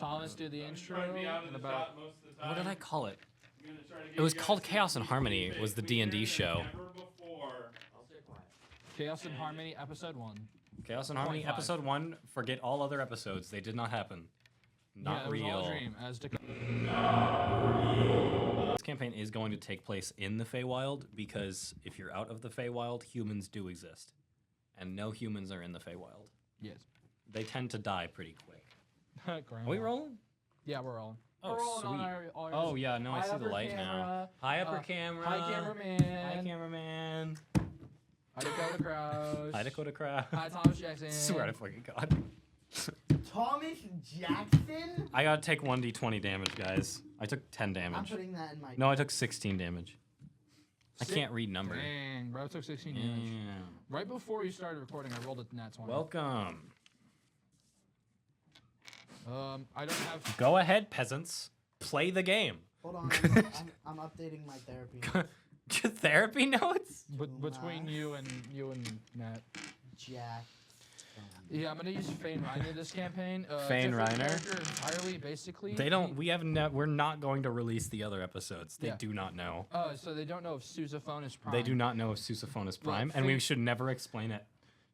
Thomas do the intro. And about What did I call it? It was called Chaos and Harmony. It was the D&D show. Chaos and Harmony, episode 1. Chaos and Harmony, 25. episode 1. Forget all other episodes. They did not happen. Not yeah, real. It was all a dream, as This campaign is going to take place in the Feywild because if you're out of the Feywild, humans do exist. And no humans are in the Feywild. Yes. They tend to die pretty quick. Are Grandma. we rolling? Yeah, we're rolling. Oh, we're rolling sweet. on our Oh, yeah, no, I Hi, see the upper light now. camera. Hi, upper camera. Hi, cameraman. Hi, cameraman. Hi, Dakota Crouch. Hi, Dakota Crouch. Hi, Thomas Jackson. Swear to fucking God. Thomas Jackson? I gotta take 1d20 damage, guys. I took 10 damage. I'm putting that in my... No, I took 16 damage. I can't read numbers. Dang, bro, took 16 damage. Right before you started recording, I rolled a nat 20. Welcome. I don't have... Go ahead, peasants. Play the game. Hold on, I'm updating my therapy. Therapy notes? Between you and Nat. Jack. Yeah, I'm gonna use Fane Reiner this campaign. Fane different Reiner? character entirely, basically. They don't. We're not going to release the other episodes. They do not know. So they don't know if Sousaphone Prime. They do not know if Sousaphone Prime, and we should never explain it.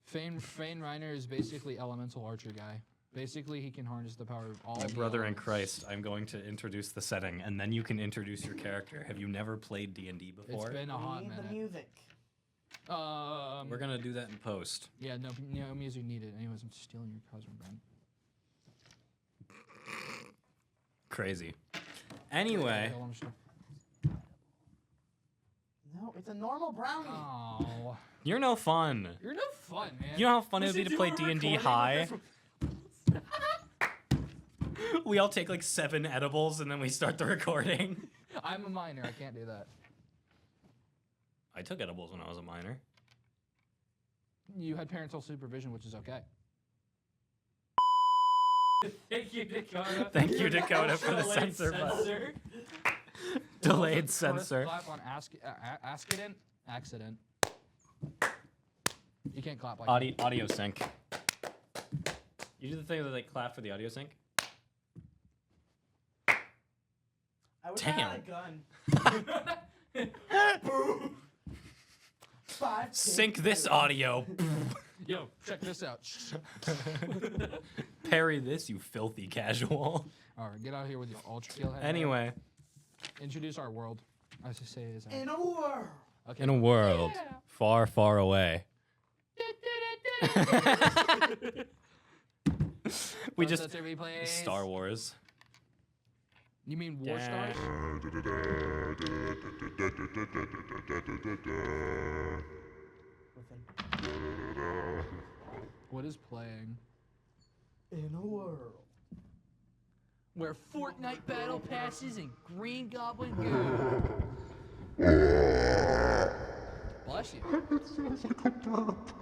Fane Reiner is basically elemental archer guy. Basically, he can harness the power of all. My the brother in elements. Christ, I'm going to introduce the setting, and then you can introduce your character. Have you never played D&D before? It's been a hot We need minute. the music. We're gonna do that in post. Yeah, no music needed. Anyways, I'm stealing your cousin, Brent. Crazy. Anyway. No, it's a normal brownie. Oh, You're no fun. you're no fun, man. You know how fun it would be to play D&D high? We all take like 7 edibles and then we start the recording. I'm a minor. I can't do that. I took edibles when I was a minor. You had parental supervision, which is okay. Thank you, Dakota. Thank you, Dakota, for the censor button. Delayed censor. Clap on accident. Accident. You can't clap like Audio sync. You do the thing that they clap for the audio sync? I wish Damn. I had a gun. Sync this audio. Yo, check this out. Parry this, you filthy casual. All right, get out of here with your ultra kill head. Anyway. Introduce our world. I should say it is. In a world. Okay. In a world far, far away. We just Star Wars. You mean War Stars? What is playing? In a world. Where Fortnite battle passes and Green Goblin go. Bless you. It sounds like a burp.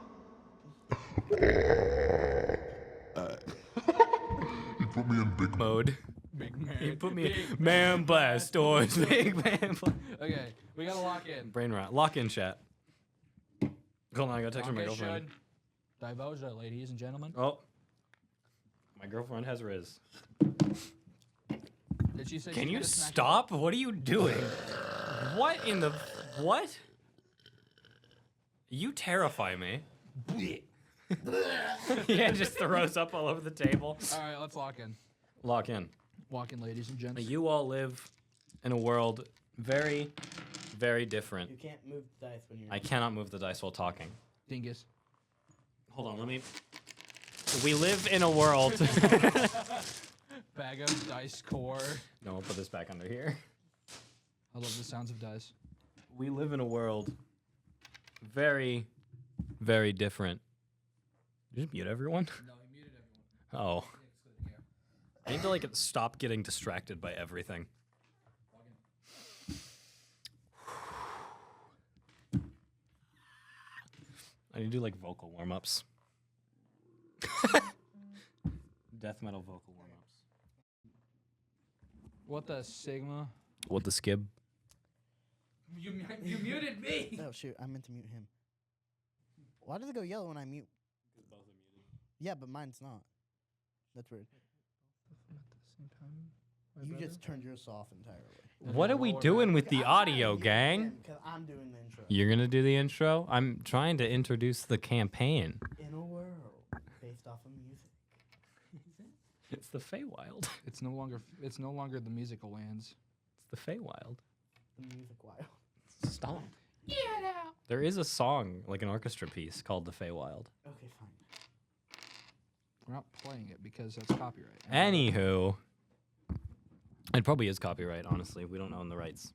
You put me in big Mode. Big man. You put me in man blast doors. Big man blast. Okay, we gotta lock in. Brain rot. Lock in chat. Hold on, I gotta text my girlfriend. Divulge that, ladies and gentlemen. Oh. My girlfriend has Riz. Did she say Can she's you gonna smack stop? What are you doing? What in the... What? You terrify me. Yeah, just throws up all over the table. All right, let's lock in. Lock in. Walk in, ladies and gents. You all live in a world very, very different. You can't move the dice when you're... I cannot move the dice while talking. Dingus. Hold on, let me... We live in a world... Bag of dice core. No, I'll put this back under here. I love the sounds of dice. We live in a world very, very different. Did you just mute everyone? No, he muted everyone. Oh. I need to like stop getting distracted by everything. I need to do like vocal warm-ups. Death metal vocal warm-ups. What the Sigma? What the skib? You muted me! Oh, shoot. I meant to mute him. Why does it go yellow when I mute? Because both are muted. Yeah, but mine's not. That's weird. You just turned yours off entirely. What are we doing with the audio, gang? Because I'm doing the intro. You're gonna do the intro? I'm trying to introduce the campaign. In a world based off of music. It's the Feywild. It's no longer the musical lands. It's the Feywild. The music wild. Stop. Yeah. There is a song, like an orchestra piece, called the Feywild. Okay, fine. We're not playing it because that's copyright. Anywho, it probably is copyright. Honestly, we don't own the rights.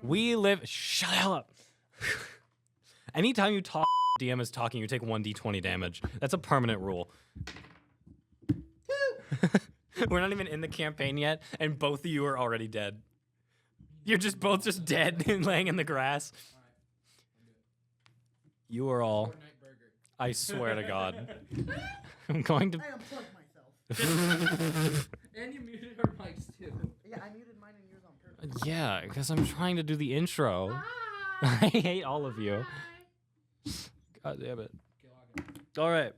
We live. Shut up. Anytime you talk, DM is talking, you take 1d20 damage. That's a permanent rule. We're not even in the campaign yet, and both of you are already dead. You're just both just dead and laying in the grass. You are all. I swear to God. I'm going to. I unplugged myself. And you muted our mics too. Yeah, I muted mine and yours on purpose. Yeah, because I'm trying to do the intro. I hate all of you. God damn it. All right.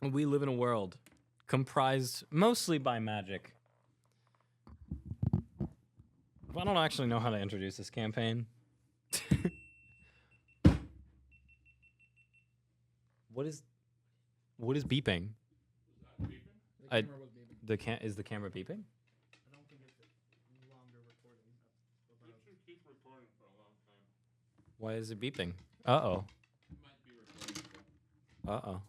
We live in a world comprised mostly by magic. I don't actually know how to introduce this campaign. What is beeping? Is the camera beeping? I don't think it's longer recording. It should keep recording for a long time. Why is it beeping? Uh-oh. It might be recording. Uh-oh.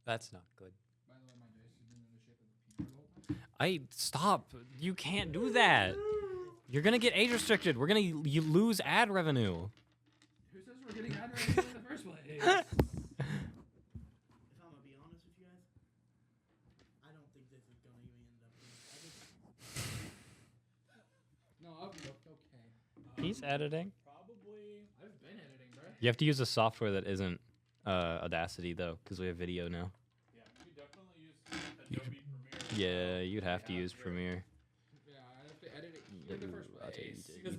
That's not good. By the way, my dice has been in the shape of a peanut. Stop. You can't do that. You're going to get age restricted. We're going to lose ad revenue. Who says we're getting ad revenue in the first place? If I'm gonna be honest with you guys, I don't think this is gonna even end up being edited. No, okay. He's editing. Probably. I've been editing, bro. You have to use a software that isn't Audacity, though, because we have video now. Yeah, you definitely use Adobe Premiere. Yeah, you'd have to use Premiere. Yeah, I have to edit it in the first place. I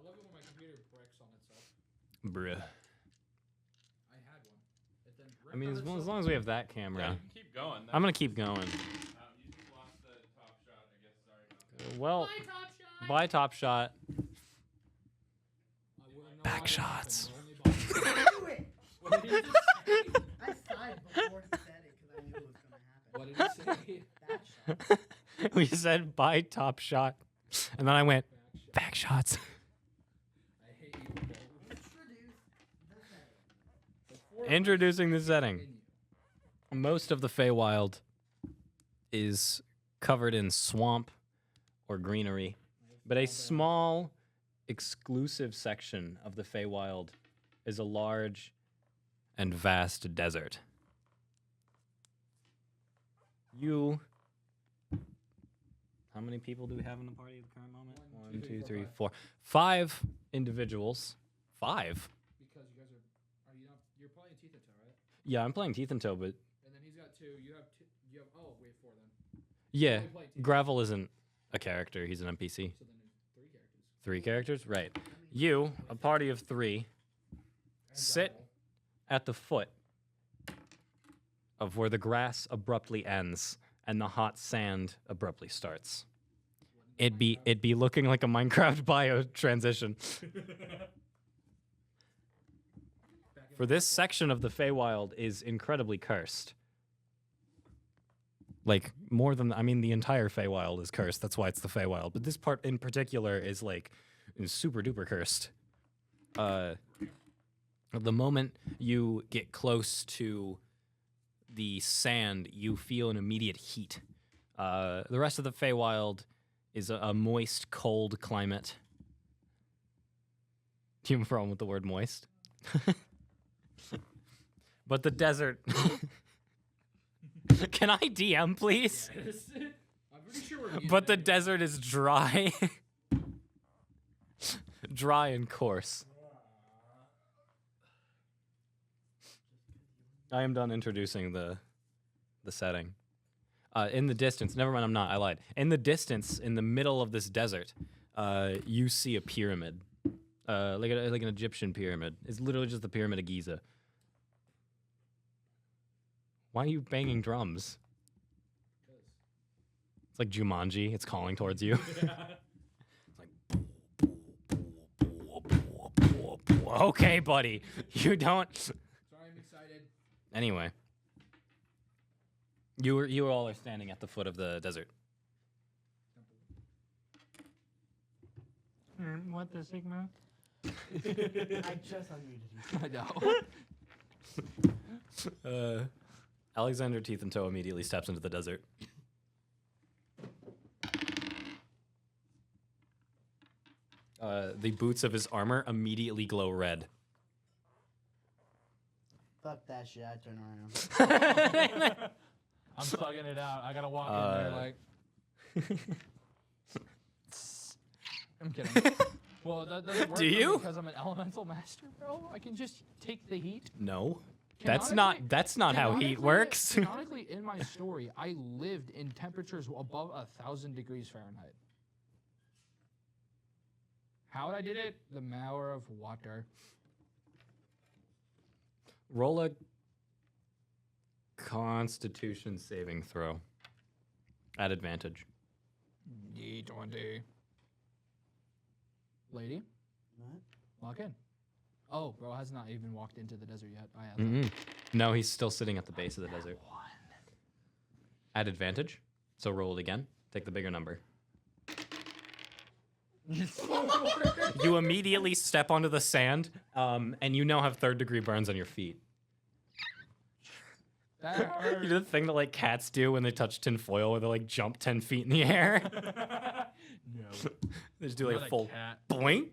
love it when my computer breaks on itself. Bruh. I had one. It then I mean, as long as we have that camera. Yeah, you can keep going. I'm going to keep going. You just lost the top shot, I guess. Sorry about that. Well, bye, Top Shot. Back shots. Do it! What did he just say? I sighed before he said it because I knew it was gonna happen. What did he say? That shot. We said bye, Top Shot. And then I went, back shots. I hate you both. Introducing the setting. Most of the Feywild is covered in swamp or greenery, but a small, exclusive section of the Feywild is a large and vast desert. How many people do we have in the party at the current moment? 1, 2, 3, 4. 5 individuals. 5? Because you guys are you not, you're playing Teeth and Toe, right? Yeah, I'm playing Teeth and Toe, but And then he's got 2. You have 2. You have 4 then. yeah, only playing Teeth. Gravel isn't a character. He's an NPC. So then there's 3 characters. 3 characters? Right. You, a party of 3, sit at the foot of where the grass abruptly ends and the hot sand abruptly starts. It'd be looking like a Minecraft bio transition. For this section of the Feywild is incredibly cursed. Like, more than, I mean, the entire Feywild is cursed. That's why it's the Feywild. But this part in particular is, like, super duper cursed. The moment you get close to the sand, you feel an immediate heat. The rest of the Feywild is a moist, cold climate. Do you have a problem with the word moist? But the desert... Can I DM, please? Yes. I'm pretty sure we're But the desert is dry. Dry and coarse. I am done introducing the setting. In the distance, never mind, I'm not, I lied. In the distance, in the middle of this desert, you see a pyramid. like an Egyptian pyramid. It's literally just the Pyramid of Giza. Why are you banging drums? It's like Jumanji. It's calling towards you. It's like, okay, buddy. You don't. Sorry, I'm excited. Anyway, you all are standing at the foot of the desert. What the Sigma? I just unmuted you. I know. Alexander Teeth and Toe immediately steps into the desert. The boots of his armor immediately glow red. Fuck that shit. I turn around. I'm plugging it out. I gotta walk in there like. I'm kidding. Well, that doesn't work Do for me you? because I'm an elemental master, bro. I can just take the heat. No, Canonically- that's not how heat works. Canonically, in my story, I lived in temperatures above 1,000 degrees Fahrenheit. How I did it? The power of water. Roll a Constitution saving throw at advantage. D20. Lady, What? walk in. Oh, bro has not even walked into the desert yet. I have. Mm-mm. No, he's still sitting at the base of the desert. At advantage. So roll it again. Take the bigger number. You immediately step onto the sand, and you now have 3rd-degree burns on your feet. That hurt. You do the thing that like cats do when they touch tin foil, where they like jump 10 feet in the air. No. They just do like Not a a full cat. boing.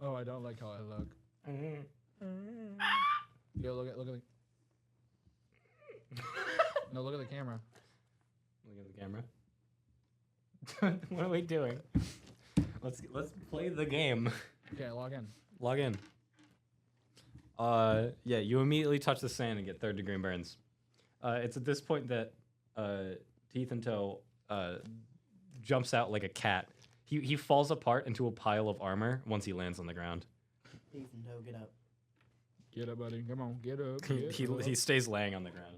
Oh, I don't like how I look. Yo, look at the. No, look at the camera. Look at the camera. What are we doing? Let's play the game. Okay, log in. Log in. Yeah, you immediately touch the sand and get 3rd-degree burns. It's at this point that Teeth and Toe jumps out like a cat. He falls apart into a pile of armor once he lands on the ground. Teeth and Toe, get up. Get up, buddy. Come on, get up. He stays laying on the ground.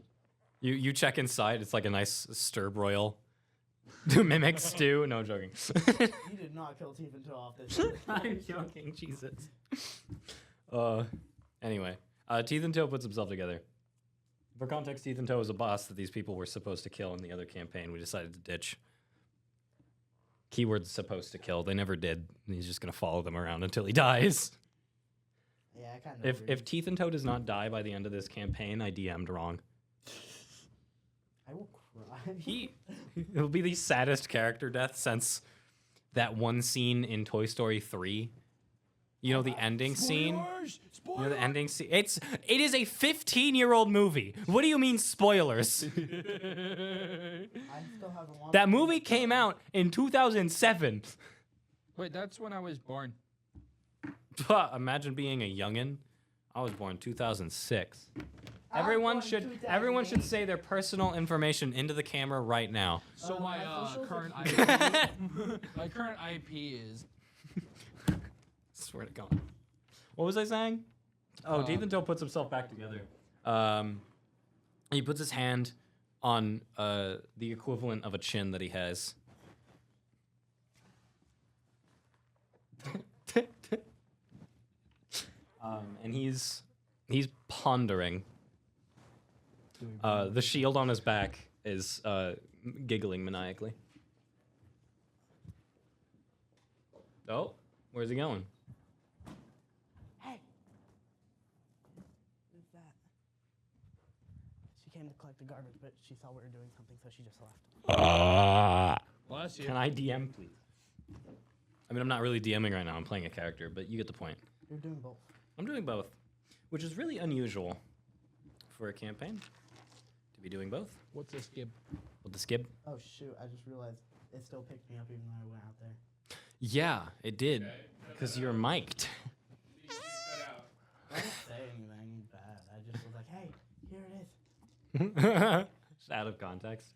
You check inside. It's like a nice stir broil. Mimic stew. No, I'm joking. You did not kill Teeth and Toe off this. I'm joking. Jesus. Anyway, Teeth and Toe puts himself together. For context, Teeth and Toe is a boss that these people were supposed to kill in the other campaign. We decided to ditch. Keyword supposed to kill. They never did. He's just gonna follow them around until he dies. Yeah, I kind of. If Teeth and Toe does not die by the end of this campaign, I DM'd wrong. I will cry. It'll be the saddest character death since that one scene in Toy Story 3. You know the ending scene? You know the ending scene? It is a 15-year-old movie. What do you mean spoilers? I still haven't watched That movie came out in 2007. Wait, that's when I was born. Imagine being a youngin'. I was born 2006. I was Everyone born should 2008. say their personal information into the camera right now. So my my social current security- IP, my current IP is Swear to God. What was I saying? Oh, Teeth and Toe puts himself back together. He puts his hand on the equivalent of a chin that he has. And he's pondering. The shield on his back is giggling maniacally. Oh, where's he going? Hey. Who's that? She came to collect the garbage, but she saw we were doing something, so she just left. bless you. Can I DM, please? I mean, I'm not really DMing right now. I'm playing a character, but you get the point. You're doing both. I'm doing both, which is really unusual for a campaign to be doing both. What's this gib? With the skib? Oh shoot! I just realized it still picked me up even though I went out there. Yeah, it did, because you're mic'd. Cut out. I didn't say anything bad. I just was like, hey, here it is. Just out of context.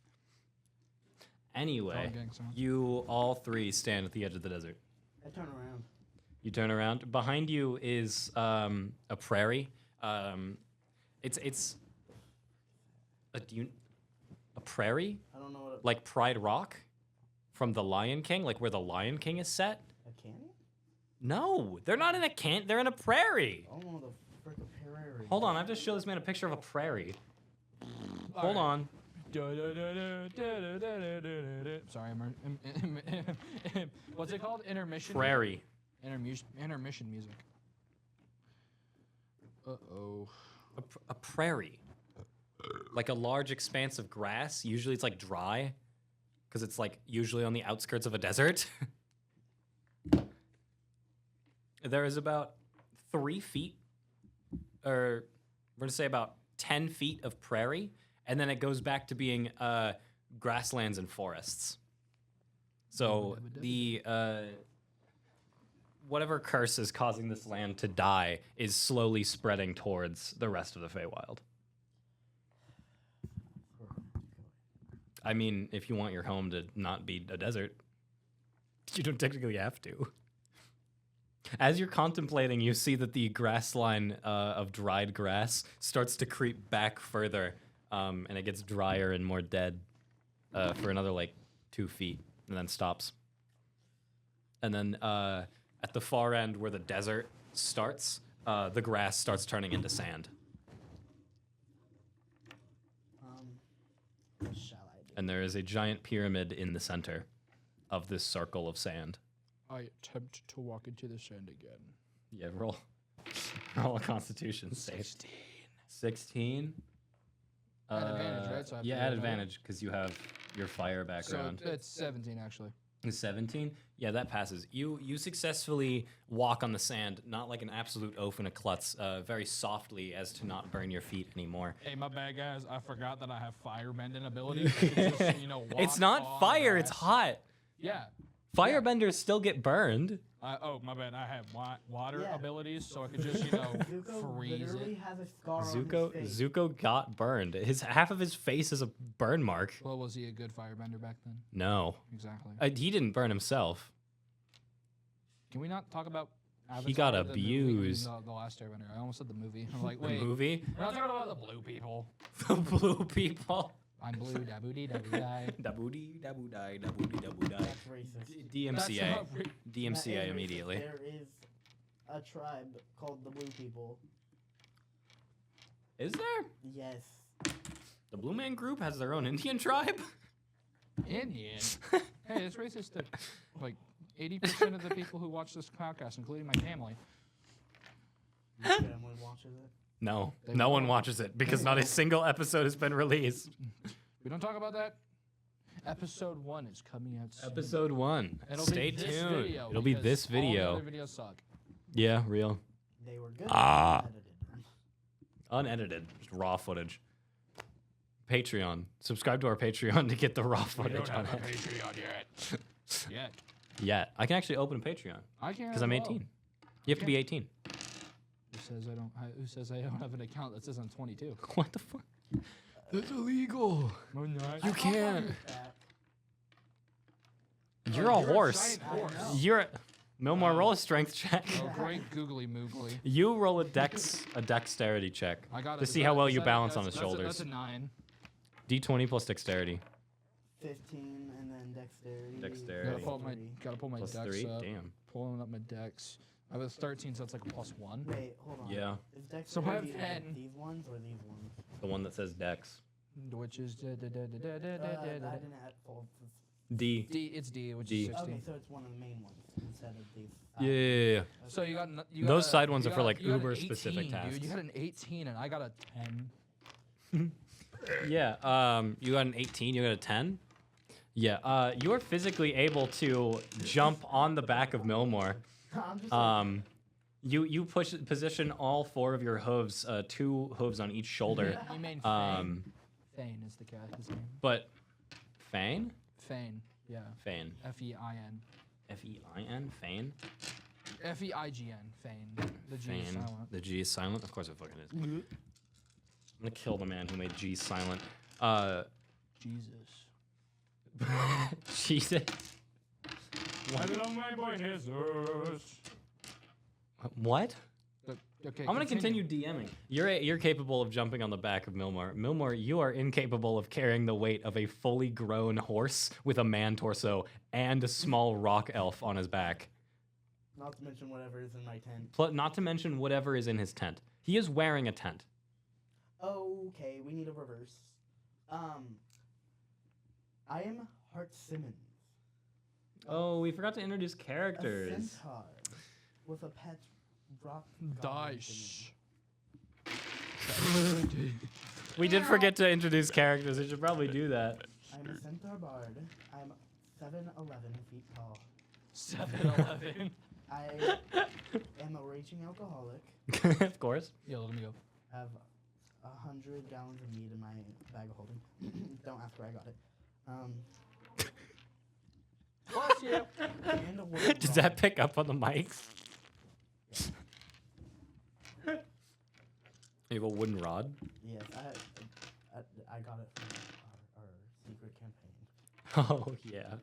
Anyway, Dog gang song. you all three stand at the edge of the desert. I turn around. You turn around. Behind you is a prairie. It's a prairie, I don't know what like Pride Rock from The Lion King, like where The Lion King is set. a canyon? No, they're not in a they're in a prairie. I don't know the frick a prairie. Hold on, I have to show this man a picture of a prairie. Hold on. Sorry, what's it called? Intermission. Prairie. Intermission music. Uh-oh. A prairie. Like a large expanse of grass. Usually it's like dry. Because it's like usually on the outskirts of a desert. There is about 3 feet, or we're going to say about 10 feet of prairie. And then it goes back to being grasslands and forests. So the whatever curse is causing this land to die is slowly spreading towards the rest of the Feywild. I mean, if you want your home to not be a desert, you don't technically have to. As you're contemplating, you see that the grass line of dried grass starts to creep back further, and it gets drier and more dead for another, 2 feet, and then stops. And then at the far end where the desert starts, the grass starts turning into sand. Shall I do? And there is a giant pyramid in the center of this circle of sand. I attempt to walk into the sand again. Yeah, roll a Constitution save. 16. At advantage, right? So I have Yeah, to at roll that? advantage because you have your fire background. So it's 17 actually. 17? Yeah, that passes. You successfully walk on the sand, not like an absolute oaf and a klutz, very softly as to not burn your feet anymore. Hey, my bad guys. I forgot that I have firebending ability. I could just, It's walk not on fire, it's grass. hot. Yeah. Firebenders still get burned. Oh, my bad. I have water Yeah. abilities, so I could just, Zuko freeze literally it. has a scar on Zuko his face. Zuko got burned. Half of his face is a burn mark. Well, was he a good firebender back then? No. Exactly. He didn't burn himself. Can we not talk about Avatar, He got the movie? abused. The Last Airbender. I almost said the movie. I'm like, The wait. movie? We're not talking about the blue people. The blue people. I'm blue, daboo-dee, daboo-die. Daboody, daboo-die, daboody, daboo-die. That's racist. DMCA. That's not re- That DMCA is immediately. racist. There is a tribe called the Blue People. Is there? Yes. The Blue Man Group has their own Indian tribe? Indian. Hey, it's racist to like 80% of the people who watch this podcast, including my family. Your family watches it. No. They No one won't. watches it because not a single episode has been released. We don't talk about that. Episode 1 is coming out soon. Episode 1. It'll Stay be this tuned. video It'll be because this all the video. other videos suck. Yeah, real. They were good. Ah. Edited. Unedited. Just raw footage. Patreon. Subscribe to our Patreon to get the raw We footage don't on have a it. Patreon yet. Yet. Yeah, I can actually open a Patreon I can't. because I'm 18. You have to be 18. Who says I don't have an account that says I'm 22? What the fuck? That's illegal. You can't. You're a You're a horse. giant horse. You're a... No more roll a strength check. Oh, great googly moogly. You roll a dexterity check I got to it. see how well you balance on his shoulders. That's a 9. D20 plus dexterity. 15 and then dexterity. Dexterity. Gotta pull my Plus dex 3. up. Damn. Pulling up my dex. I was 13, so that's like a +1. Wait, hold on. Yeah. Is So I have dexterity like 10. these ones or these ones? The one that says dex. Which is I didn't add full. D. D. It's D, which D. is 16. Okay, so it's one of the main ones instead of these. Yeah. So you got Those side ones you are for, got- like, you got an uber specific 18, tasks. Dude, you got an 18 and I got a 10. Yeah. You got an 18. You got a 10. Yeah. You're physically able to jump on the back of Millmore. I'm just You position all 4 of your hooves, 2 hooves on each shoulder. You mean Fane. Um, Fane is the cat. His name. but Fane? Fane. Yeah. Fane. F-E-I-N. F-E-I-N? Fane? F-E-I-G-N. Fane. The G is Fane. silent. The G is silent? Of course it fucking is. I'm gonna kill the man who made G silent. Jesus. Jesus. I love my boy Jesus. What? Okay, I'm gonna continue DMing. You're capable of jumping on the back of Milmore. Milmore, you are incapable of carrying the weight of a fully grown horse with a man torso and a small rock elf on his back. Not to mention whatever is in my tent. Not to mention whatever is in his tent. He is wearing a tent. Okay, we need a reverse. I am Hart Simmons. Oh, we forgot to introduce A characters. centaur with a pet rock. Dice. We did forget to introduce characters. We should probably do that. I'm a centaur bard. I'm 7'11" feet tall. 7-Eleven. I am a raging alcoholic. Of course. Yeah, let me go. I have 100 gallons of meat in my bag of holding. Don't ask where I got it. Bless you. And a wooden Does rod. that pick up on the mics? You have a wooden rod? Yes, I got it from our secret campaign. Oh, yeah.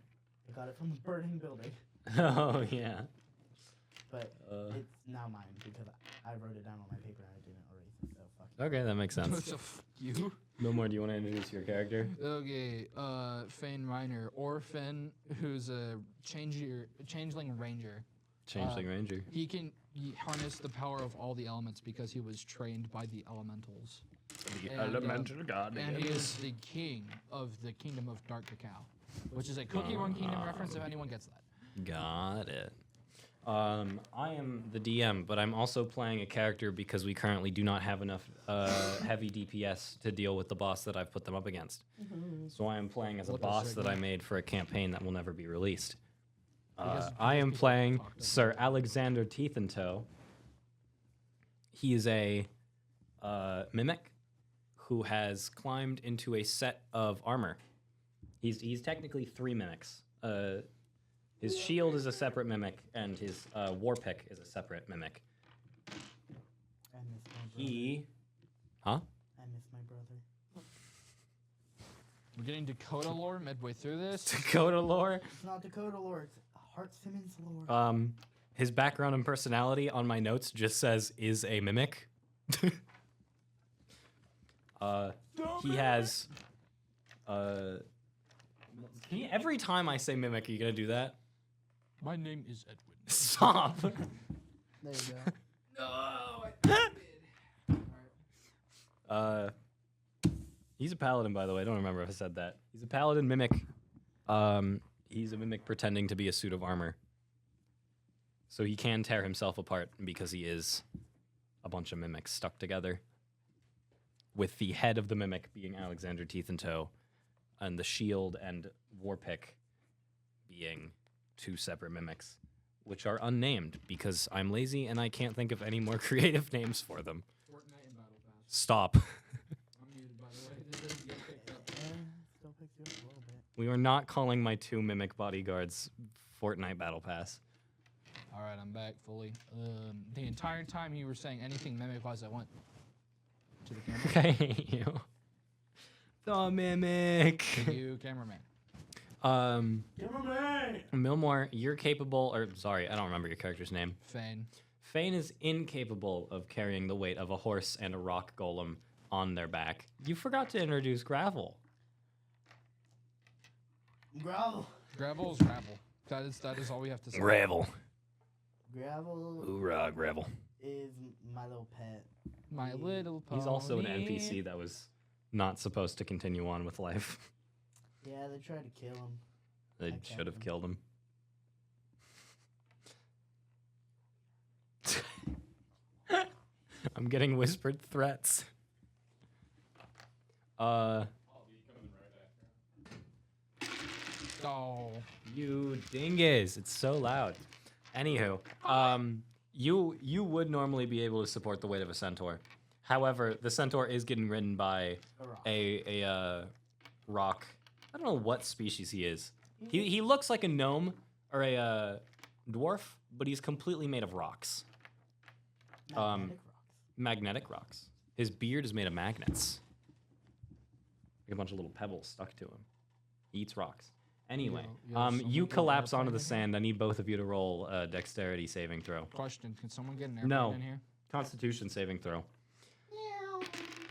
I got it from a burning building, Oh, yeah. but it's now mine because I wrote it down on my paper and I didn't erase it. So fuck. Okay, that makes sense. So f- you? No more. Do you want to introduce your character? Okay, Fane Reiner, or Finn, who's a changeling ranger. Changeling Ranger. He can harness the power of all the elements because he was trained by the elementals. God. And he is the king of the Kingdom of Dark Cacao, which is a Cookie Run Kingdom reference if anyone gets that. Got it. I am the DM, but I'm also playing a character because we currently do not have enough heavy DPS to deal with the boss that I've put them up against. So I am playing as a What does boss that that I mean? made for a campaign that will never be released. Because I am people playing talked about Sir Alexander Teeth and Toe. He is a mimic who has climbed into a set of armor. He's technically 3 mimics. His shield is a separate mimic, and his war pick is a separate mimic. I miss my brother. He, huh? I miss my brother. We're getting Dakota lore midway through this. Dakota lore. It's not Dakota lore. It's Hart Simmons lore. His background and personality on my notes just says is a mimic. He has. Every time I say mimic, are you gonna do that? My name is Edwin. Stop. There you go. No, I He's a paladin, by the way. I don't remember if I said that. He's a paladin mimic. He's a mimic pretending to be a suit of armor. So he can tear himself apart because he is a bunch of mimics stuck together. With the head of the mimic being Alexander Teeth and Toe, and the shield and war pick being 2 separate mimics, which are unnamed because I'm lazy and I can't think of any more creative names for them. Fortnite and Battle Pass. Stop. I'm muted, by the way. This doesn't get picked up. Still picks you up a little bit. We are not calling my 2 mimic bodyguards Fortnite Battle Pass. All right, I'm back fully. The entire time you were saying anything mimic-wise, I went to the camera. I hate you. The mimic. To you, cameraman. Cameraman! Milmore, you're capable, or sorry, I don't remember your character's name. Fane. Fane is incapable of carrying the weight of a horse and a rock golem on their back. You forgot to introduce Gravel. Gravel. Gravel is gravel. That is all we have to say. Gravel. Gravel Hoorah, Gravel. is my little pet. My little pony. He's also an NPC that was not supposed to continue on with life. Yeah, they tried to kill him. They I should have killed killed him. I'm getting whispered threats. I'll be coming right after. Oh. You dingus! It's so loud. Anywho, you would normally be able to support the weight of a centaur. However, the centaur is getting ridden by A rock. a rock. I don't know what species he is. He looks like a gnome or a dwarf, but he's completely made of rocks. Magnetic rocks. Magnetic rocks. His beard is made of magnets. Like a bunch of little pebbles stuck to him. He eats rocks. Anyway, You know, someone you get an collapse onto airplane the in here? sand. I need both of you to roll a dexterity saving throw. Question: can someone get an airplane No. in here? Constitution saving throw.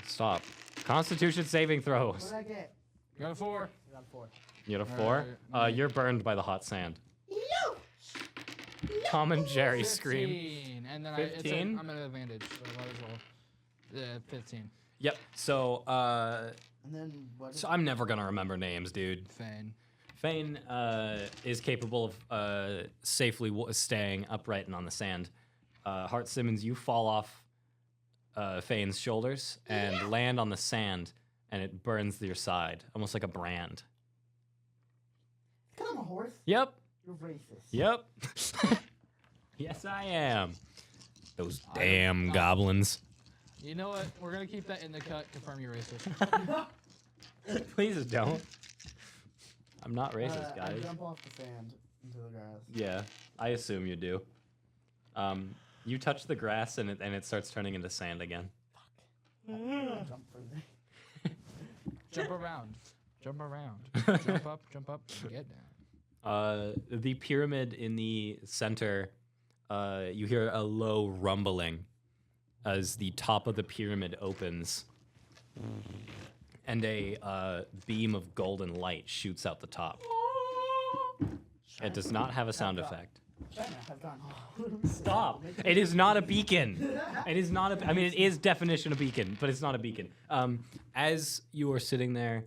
Stop. Constitution saving throws. What did I get? You got a 4. I got 4. You got a 4? You're burned by the hot sand. Tom and Jerry scream. 15. And then 15? I'm at an advantage, so I might as well. 15. Yep. So, And then what? so I'm never gonna remember names, dude. Fane. Fane is capable of safely staying upright and on the sand. Hart Simmons, you fall off Fane's shoulders and land on the sand, and it burns your side, almost like a brand. Because I'm a horse. Yep. You're racist. Yep. Yes, I am. Those damn goblins. You know what? We're gonna keep that in the cut. Confirm you're racist. Please don't. I'm not racist, I guys. jump off the sand into the grass. Yeah, I assume you do. You touch the grass and it starts turning into sand again. I jump further. Jump around. Jump around. Jump up, and get down. The pyramid in the center, you hear a low rumbling as the top of the pyramid opens, and a beam of golden light shoots out the top. It does not have a sound effect. China has gone. Stop! It is not a beacon. It is not a. I mean, it is definition a beacon, but it's not a beacon. As you are sitting there,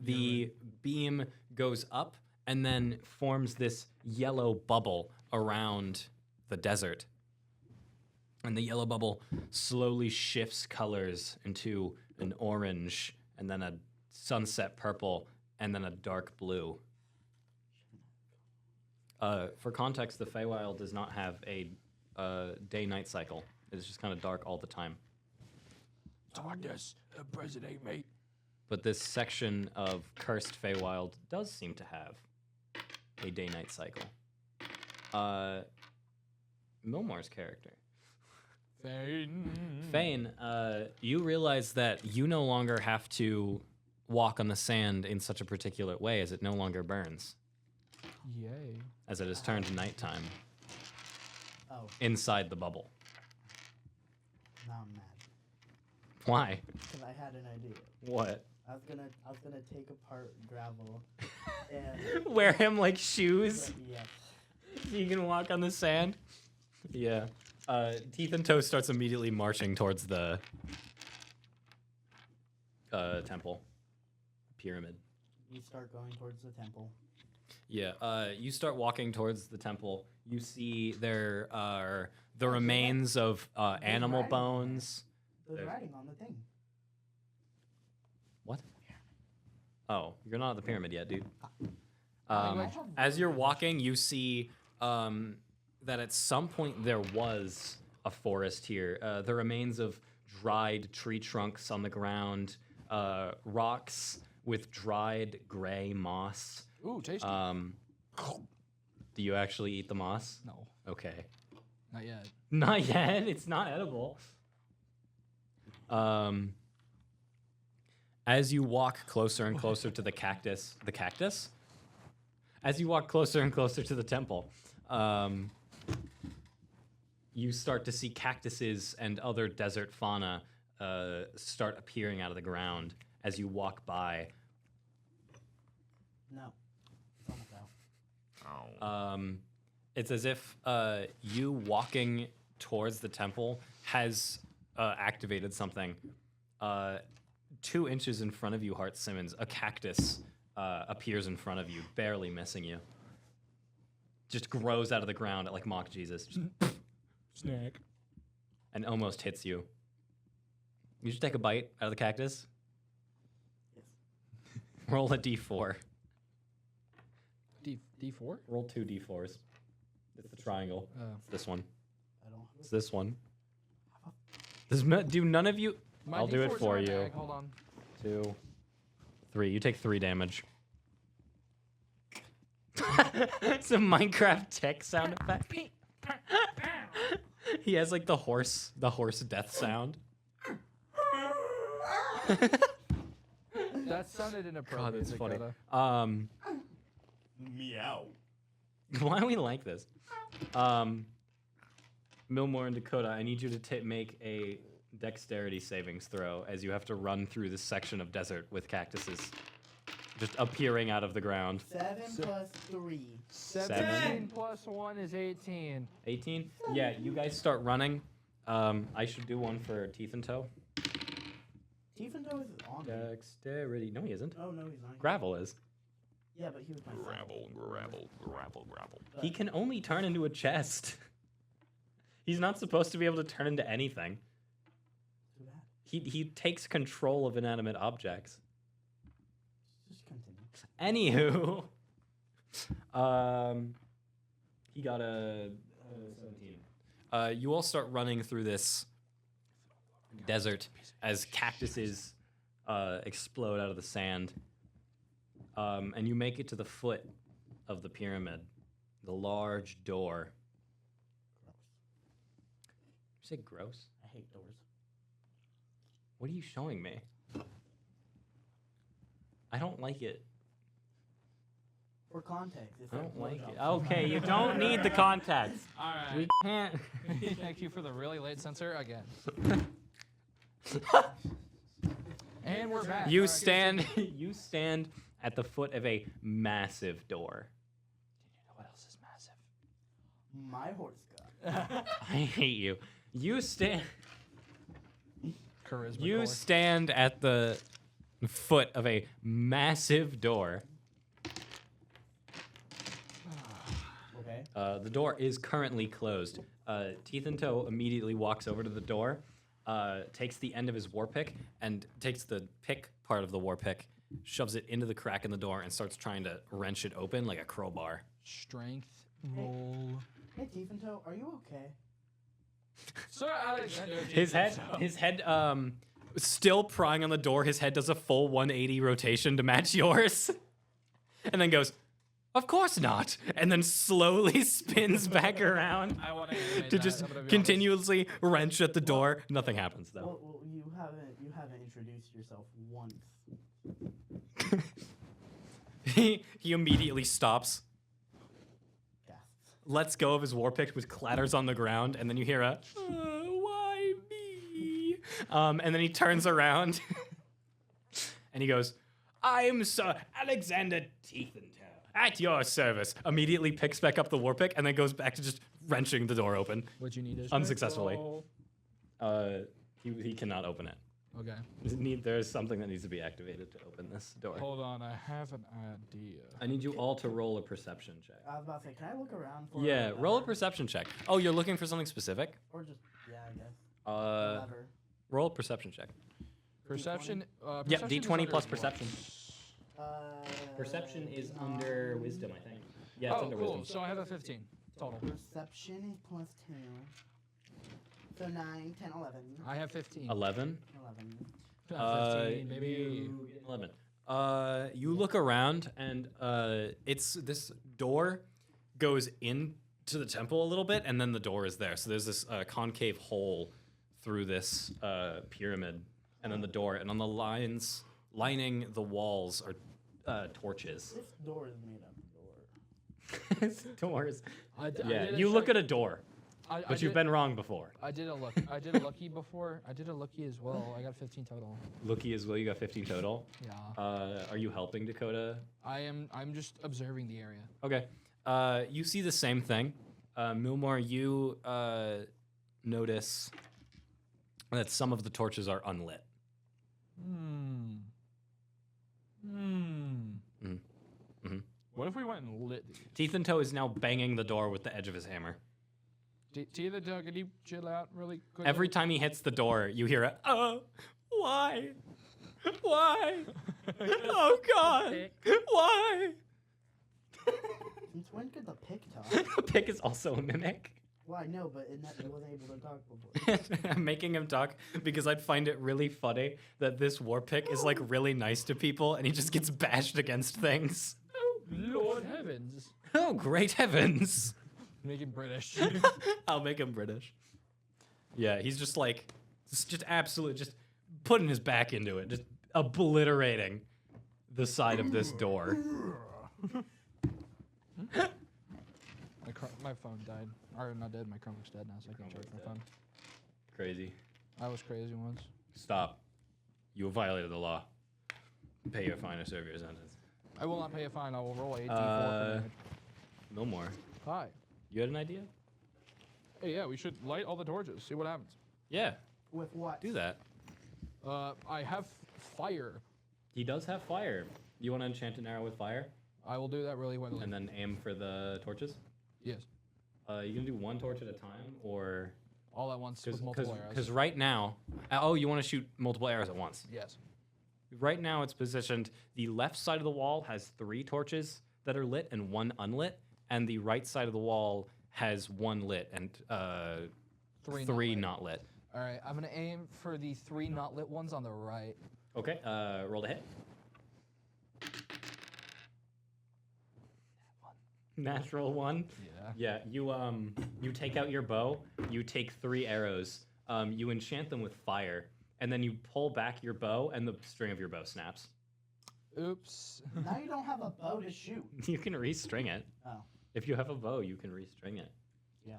the beam goes up and then forms this yellow bubble around the desert. And the yellow bubble slowly shifts colors into an orange, and then a sunset purple, and then a dark blue. For context, the Feywild does not have a day-night cycle. It's just kind of dark all the time. So I guess the president, mate. But this section of cursed Feywild does seem to have a day-night cycle. Milmore's character. Fane, you realize that you no longer have to walk on the sand in such a particular way, as it no longer burns, Yay. as it has turned nighttime Oh, inside the bubble. now I'm mad. Why? Because I had an idea. What? I was gonna take apart gravel and Wear him like shoes yes. so you can walk on the sand? Yeah. Teeth and Toe starts immediately marching towards the temple. Pyramid. You start going towards the temple. Yeah, you start walking towards the temple. You see there are the remains of animal writing. bones. There's There's- writing on the thing. What? Oh, you're not at the pyramid yet, dude. Anyway. As you're walking, you see that at some point there was a forest here. The remains of dried tree trunks on the ground, rocks with dried gray moss. Ooh, tasty. Do you actually eat the moss? No, Okay. not yet. Not yet. It's not edible. As you walk closer and closer to the cactus, As you walk closer and closer to the temple, you start to see cactuses and other desert fauna start appearing out of the ground as you walk by. No. It's almost out. It's as if you walking towards the temple has activated something. 2 inches in front of you, Hart Simmons, a cactus appears in front of you, barely missing you. Just grows out of the ground like mock Jesus. Just Snack. and almost hits you. You should take a bite out of the cactus. Yes. Roll a d4. D4? Roll 2 d4s. It's the triangle. Oh. It's this one. I don't. It's this one. Do none of you? My I'll do it D4s for are in you. bag. Hold on. 2, 3. You take 3 damage. It's a Minecraft tech sound effect. He has like the horse death sound. That sounded inappropriate. God, that's funny. Dakota. Meow. Why do we like this? Millmore and Dakota, I need you to make a dexterity savings throw as you have to run through this section of desert with cactuses just appearing out of the ground. 7 plus 3. 17 plus 1 is 18. 18? Yeah, you guys start running. I should do one for Teeth and Toe. Teeth and Toe is on me. Dexterity. No, he isn't. Oh, no, he's not. Gravel is. Yeah, but he was my friend. Gravel. He can only turn into a chest. He's not supposed to be able to turn into anything. Too bad. He takes control of inanimate objects. Just continue. Anywho, he got a 17. You all start running through this desert as cactuses explode out of the sand, and you make it to the foot of the pyramid, the large door. You say gross? I hate doors. What are you showing me? I don't like it. For context. It's I don't like it. blowjobs. Okay, you don't need the context. All right. We can't. Thank you for the really late censor again. And we're back. You All right, stand. You stand at the foot of a massive door. What else is massive? My horse got. I hate you. You stand. Charisma. You core. stand at the foot of a massive door. Okay. The door is currently closed. Teeth and Toe immediately walks over to the door, takes the end of his war pick, and takes the pick part of the war pick, shoves it into the crack in the door, and starts trying to wrench it open like a crowbar. Strength roll. Hey, Teeth and Toe, are you okay? Sir Alexander. His head, still prying on the door. His head does a full 180 rotation to match yours, and then goes, "Of course not," and then slowly spins back around I want to to just continuously wrench at the door. Nothing happens though. Well, you haven't introduced yourself once. He immediately stops, Gasps. lets go of his war pick, which clatters on the ground, and then you hear a, "Why me?" And then he turns around, and he goes, "I'm Sir Alexander Teeth and Toe, at your service." Immediately picks back up the war pick, and then goes back to just wrenching the door open. What you need is Unsuccessfully. He cannot open it. Okay. There's something that needs to be activated to open this door. Hold on, I have an idea. I need you all to roll a perception check. I was about to say, can I look around for Yeah, roll a lever? perception check. Oh, you're looking for something specific? Or just, yeah, I guess. Lever. Roll a perception check. Perception. Yep, perception is D20 under plus what? perception. Uh, Perception is under wisdom, I think. Yeah, it's Oh, under cool. wisdom. So I have a 15 total. Perception is plus 2. So 9, 10, 11. I have 15. 11. 11. 15, maybe. You get 11. You look around, and it's this door goes into the temple a little bit, and then the door is there. So there's this concave hole through this pyramid, and then the door, and on the lining the walls are torches. This door is made up of door. Doors. I Yeah, did a you look check- at a door, I but you've did- been wrong before. I did a lucky. I did a lucky before. I did a lucky as well. I got 15 total. Looky as well, you got 15 total. Yeah. Are you helping Dakota? I'm just observing the area. Okay. You see the same thing. Milmore, you notice that some of the torches are unlit. What if we went and lit these? Teeth and Toe is now banging the door with the edge of his hammer. Teeth and Toe, can you chill out really quick? Every time he hits the door, you hear a, "Oh, why? Why? Oh, God. Why?" Since when could the pick talk? Pick is also a mimic. Well, I know, but in that he wasn't able to talk before. I'm making him talk because I'd find it really funny that this war pick is like really nice to people and he just gets bashed against things. Oh, Lord heavens. Oh, great heavens. Make him British. I'll make him British. Yeah, he's just like, just absolutely just putting his back into it, just obliterating the side of this door. My phone died. Or not dead, my Chromebook's dead now, so I can't charge my phone. Crazy. I was crazy once. Stop. You have violated the law. Pay your fine or serve your sentence. I will not pay a fine. I will roll a D4 for damage. No more. Hi. You had an idea? Hey, yeah, we should light all the torches. See what happens. Yeah, With what? do that. I have fire. He does have fire. You want to enchant an arrow with fire? I will do that really quickly. And then aim for the torches? Yes. You can do one torch at a time, or... All at once with multiple arrows. Because right now... oh, you want to shoot multiple arrows at once? Yes. Right now it's positioned, the left side of the wall has 3 torches that are lit and 1 unlit, and the right side of the wall has 1 lit and 3 not lit. All right, I'm going to aim for the 3 not lit ones on the right. Okay, roll to hit. Natural 1. Yeah. Yeah, you take out your bow, you take 3 arrows, you enchant them with fire, and then you pull back your bow and the string of your bow snaps. Oops. Now you don't have a bow to shoot. You can restring it. Oh. If you have a bow, you can restring it. Yeah.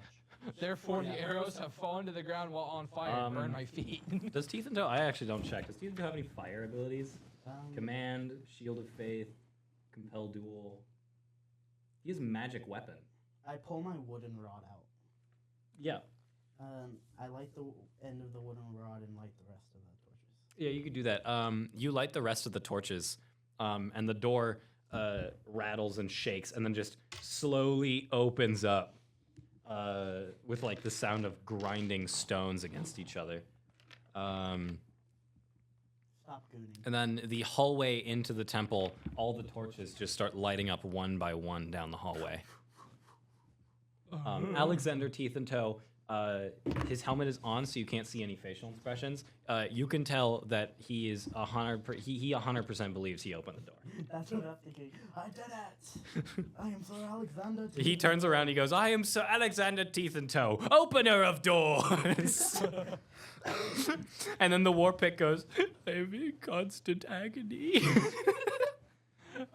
Therefore, the arrows have fallen to the ground while on fire and burned my feet. Does Teeth and Toe, I actually don't check. Does Teeth and Toe have any fire abilities? Um, Command, Shield of Faith, Compel Duel. He has Magic Weapon. I pull my wooden rod out. Yeah. I light the end of the wooden rod and light the rest of the torches. Yeah, you could do that. You light the rest of the torches, and the door rattles and shakes, and then just slowly opens up with like the sound of grinding stones against each other. Stop gooning. And then the hallway into the temple, all the torches just start lighting up one by one down the hallway. Alexander Teeth and Toe, his helmet is on, so you can't see any facial expressions. You can tell that he is 100% believes he opened the door. That's what I'm thinking. I did it. I am Sir Alexander. He turns around, he goes, "I am Sir Alexander Teeth and Toe, opener of doors." And then the war pick goes, "I am in constant agony."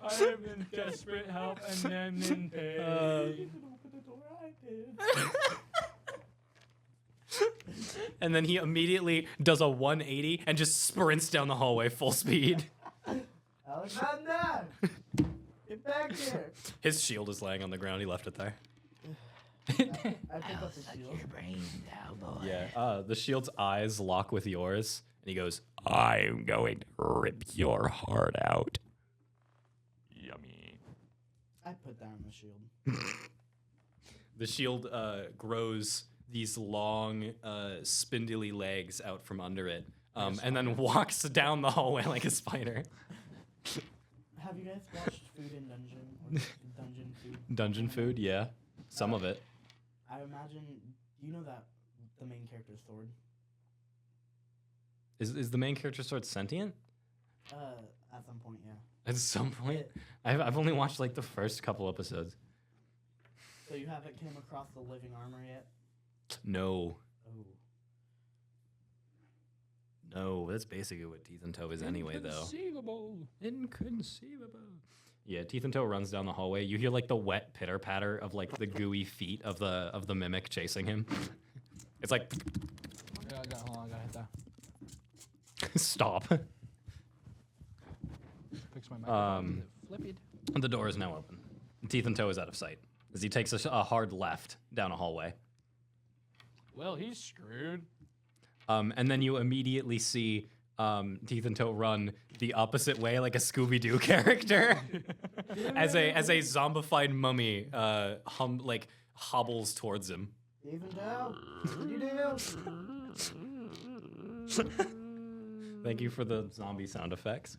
I am in desperate help and I'm in pain. And then he immediately does a 180 and just sprints down the hallway full speed. Alexander! Get back here! His shield is laying on the ground. He left it there. I pick up the shield. Yeah. The shield's eyes lock with yours, and he goes, "I'm going to rip your heart out." Yummy. I put down the shield. The shield grows these long, spindly legs out from under it, and then walks down the hallway like a spider. Have you guys watched Food in Dungeon? Or Dungeon Food? Dungeon food, yeah. Some of it. I imagine, you know that the main character's sword? Is the main character sword sentient? At some point, yeah. At some point? I've only watched like the first couple episodes. So you haven't came across the living armor yet? No. Oh. No, that's basically what Teeth and Toe is anyway, though. Inconceivable. Yeah, Teeth and Toe runs down the hallway. You hear like the wet pitter patter of like the gooey feet of the mimic chasing him. It's like Yeah, hold on, I gotta hit that. stop. Fix my microphone. Flipped. The door is now open. Teeth and Toe is out of sight as he takes a hard left down a hallway. Well, he's screwed. And then you immediately see Teeth and Toe run the opposite way, like a Scooby-Doo character, as a zombified mummy hobbles towards him. Even down? What you do? Thank you for the zombie sound effects.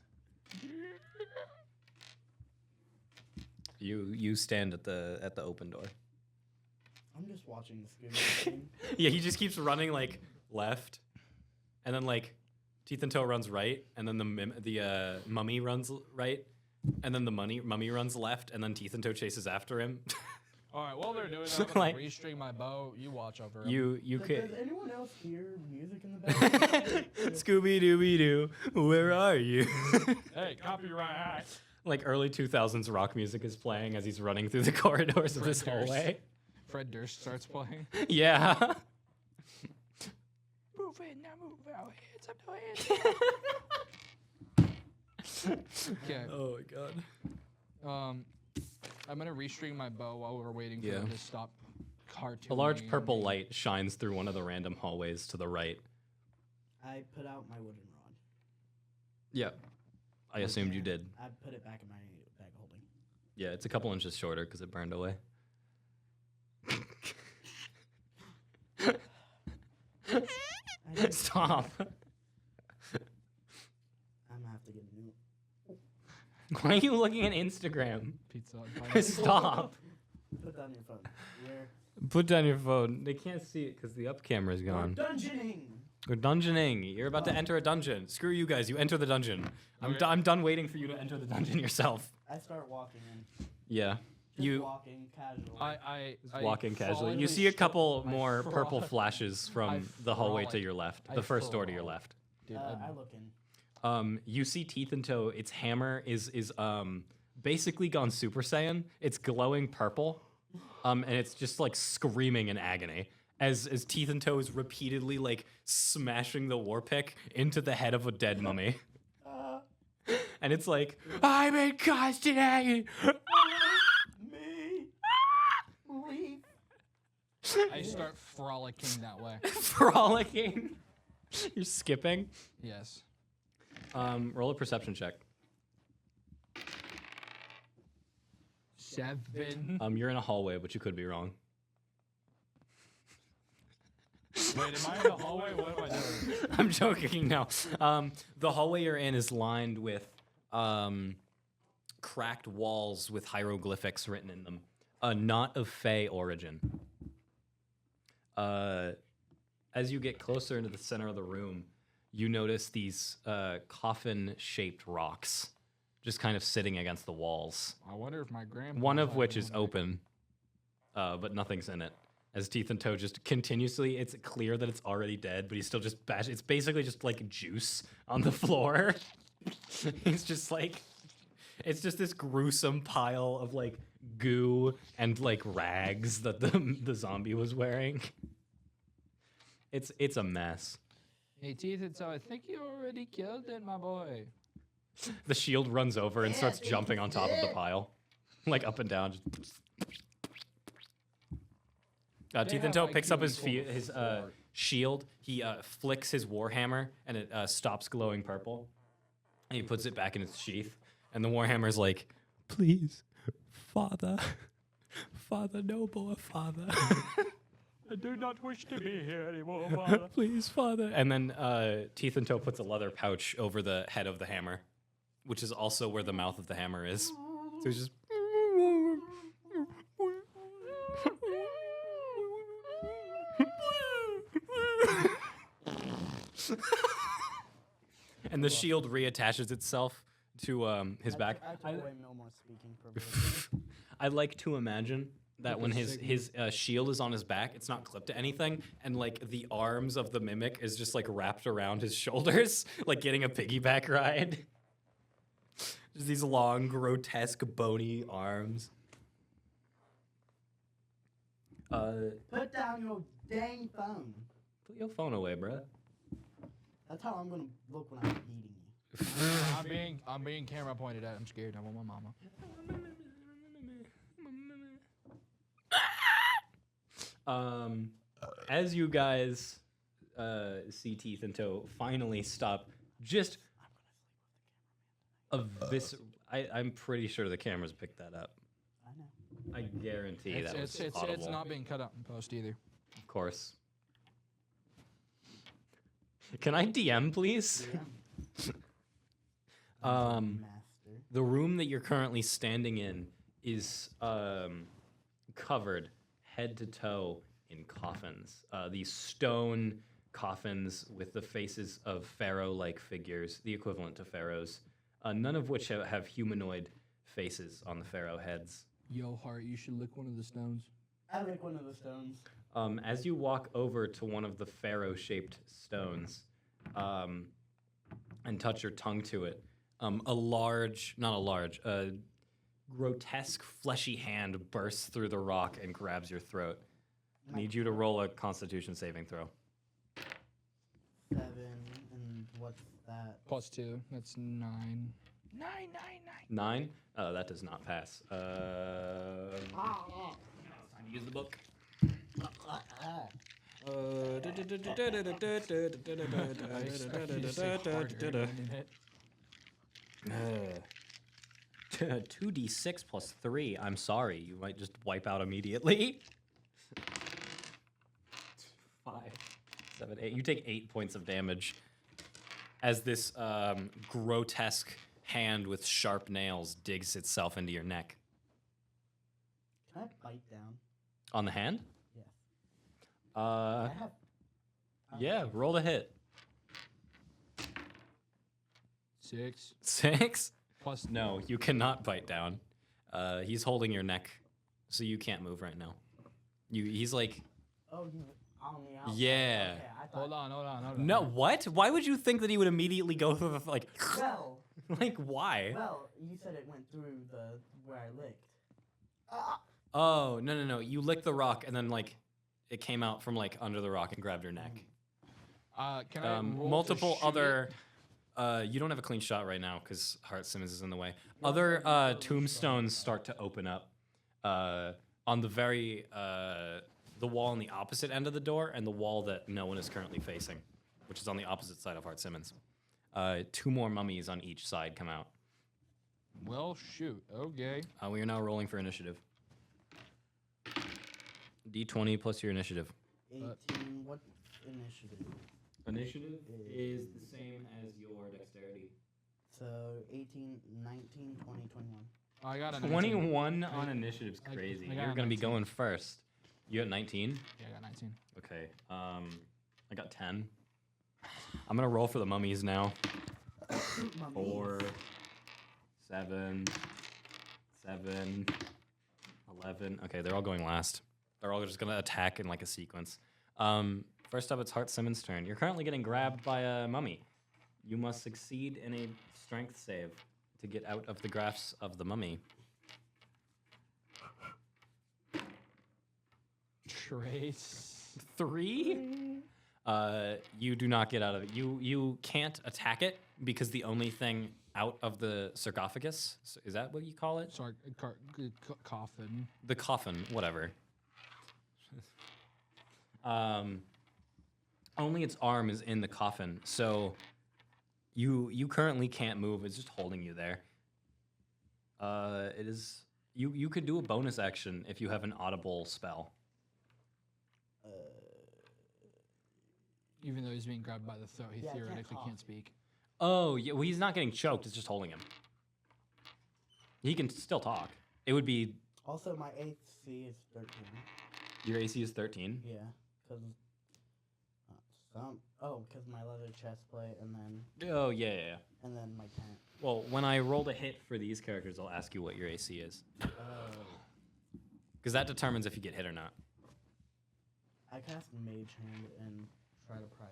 You stand at the open door. I'm just watching the Scooby thing. Yeah, he just keeps running like left, and then like Teeth and Toe runs right, and then the mummy runs right, and then the mummy runs left, and then Teeth and Toe chases after him. All right, while they're doing that, I'm gonna Like- restring my bow. You watch over 'em. You Does could. anyone else hear music in the background? Scooby Dooby Doo, where are you? Hey, copyright. Like early 2000s rock music is playing as he's running through the corridors of Fred this Durst. hallway. Fred Durst starts playing. Yeah. Move in, now move out. Hands up, no hands. Okay. Oh my god. I'm gonna restring my bow while we're waiting for Yeah. them to stop cartooning. A large and purple being- light shines through one of the random hallways to the right. I put out my wooden rod. Yeah. I assumed you did. I put it back in my bag holding. Yeah, it's a couple inches shorter because it burned away. I did- Stop. I'm gonna have to get a new. Why are you looking at Instagram? Pizza. Hut. Stop. Put down your phone. Where? Put down your phone. They can't see it because the up camera is We're gone. dungeoning. We're dungeoning. You're about to enter a dungeon. Screw you guys. You enter the dungeon. Okay. I'm done waiting for you to enter the dungeon yourself. I start walking in. Yeah. Just You walking casually. I walking casually. You frolic- see a couple I more purple frolic- flashes I from the hallway to frolic. your left. I The first door to your frolic. left. Dude, I look in. You see teeth and toe. Its hammer is basically gone Super Saiyan. It's glowing purple, and it's just like screaming in agony as teeth and toe is repeatedly like smashing the war pick into the head of a dead mummy, and it's like I'm in constant agony. Me. Leave. I start frolicking that way. Frolicking. You're skipping. Yes. Roll a perception check. 7. You're in a hallway, but you could be wrong. Wait, am I in the hallway? What am I doing? I'm joking now. The hallway you're in is lined with cracked walls with hieroglyphics written in them, not of Fey origin. As you get closer into the center of the room, you notice these coffin-shaped rocks just kind of sitting against the walls. I wonder if my grandpa. One of which is open, but nothing's in it. As Teeth and Toe just continuously, it's clear that it's already dead, but he's still just it's basically just like juice on the floor. It's just like, it's just this gruesome pile of like goo and like rags that the zombie was wearing. It's a mess. Hey, Teeth and Toe, I think you already killed it, my boy. The shield runs over and starts jumping on top of the pile, like up and down. Just Teeth and have Toe picks up IQ his equal to 4. shield. He flicks his warhammer, and it stops glowing purple. And he puts it back in its sheath. And the warhammer's like, "Please, Father, Father, no more, Father." I do not wish to be here anymore, Father. Please, Father. And then Teeth and Toe puts a leather pouch over the head of the hammer, which is also where the mouth of the hammer is. So he's just. And the shield reattaches itself to his back. I took away Milmore's speaking privilege. I'd like to imagine that when his shield is on his back, it's not clipped to anything, and like the arms of the mimic is just like wrapped around his shoulders, like getting a piggyback ride. Just these long, grotesque, bony arms. Put down your dang phone. Put your phone away, bruh. That's how I'm gonna look when I'm beating you. I'm being camera pointed at. I'm scared. I want my mama. As you guys see Teeth and Toe finally stop, just I'm pretty sure the cameras picked that up. I know. I guarantee It's, that was it's audible. not being cut out in post either. Of course. Can I DM, please? Master. The room that you're currently standing in is covered head to toe in coffins. These stone coffins with the faces of pharaoh-like figures, the equivalent to pharaohs, none of which have humanoid faces on the pharaoh heads. Yo, Hart, you should lick one of the stones. I like one of the stones. As you walk over to one of the pharaoh-shaped stones, and touch your tongue to it, a grotesque, fleshy hand bursts through the rock and grabs your throat. Need you to roll a Constitution saving throw. 7, and what's that? +2. That's 9. 9? That does not pass. It's time to use the book. I expect you to say harder, didn't it? 2d6 plus 3. I'm sorry, you might just wipe out immediately. 5, 7, 8. You take 8 points of damage as this grotesque hand with sharp nails digs itself into your neck. Can I bite down? On the hand? Yes. Uh, I have. yeah, roll to hit. 6. 6? Plus No, you cannot bite down. He's holding your neck, so you can't move right now. He's like, Oh, you on the outside. yeah. Okay, I thought. Hold on. No, what? Why would you think that he would immediately go through the, like, Well, like, why? you said it went through the where I licked. Oh, no. You licked the rock, and then, like, it came out from, like, under the rock and grabbed your neck. Can I roll to Multiple shoot other... it? You don't have a clean shot right now because Hart Simmons is in the way. Other tombstones start to open up on the very the wall on the opposite end of the door and the wall that no one is currently facing, which is on the opposite side of Hart Simmons. 2 more mummies on each side come out. Well, shoot. Okay. We are now rolling for initiative. D20 plus your initiative. 18. What initiative? Initiative is the same as your dexterity. So 18, 19, 20, 21. I got a 19. 21 on initiative's crazy. I got You're a gonna be 19. going first. You got 19? Yeah, I got 19. Okay. I got 10. I'm gonna roll for the mummies now. 4, 7, 7, 11. Okay, they're all going last. They're all just gonna attack in like a sequence. First up, it's Hart Simmons' turn. You're currently getting grabbed by a mummy. You must succeed in a strength save to get out of the grasp of the mummy. Trace. 3? You do not get out of it. You can't attack it because the only thing out of the sarcophagus, is that what you call it? Sorry, coffin. The coffin, whatever. Only its arm is in the coffin, so you currently can't move. It's just holding you there. It is you could do a bonus action if you have an audible spell. Even though he's being grabbed by the throat, he Yeah, I can't theoretically cough. can't speak. Oh, yeah, well, he's not getting choked. It's just holding him. He can still talk. It would be Also, my AC is 13. your AC is 13. Yeah, because because my leather chest plate and Oh yeah. then my tent. Well, when I roll a hit for these characters, I'll ask you what your AC is, Oh. because that determines if you get hit or not. I cast Mage Hand and try to prize.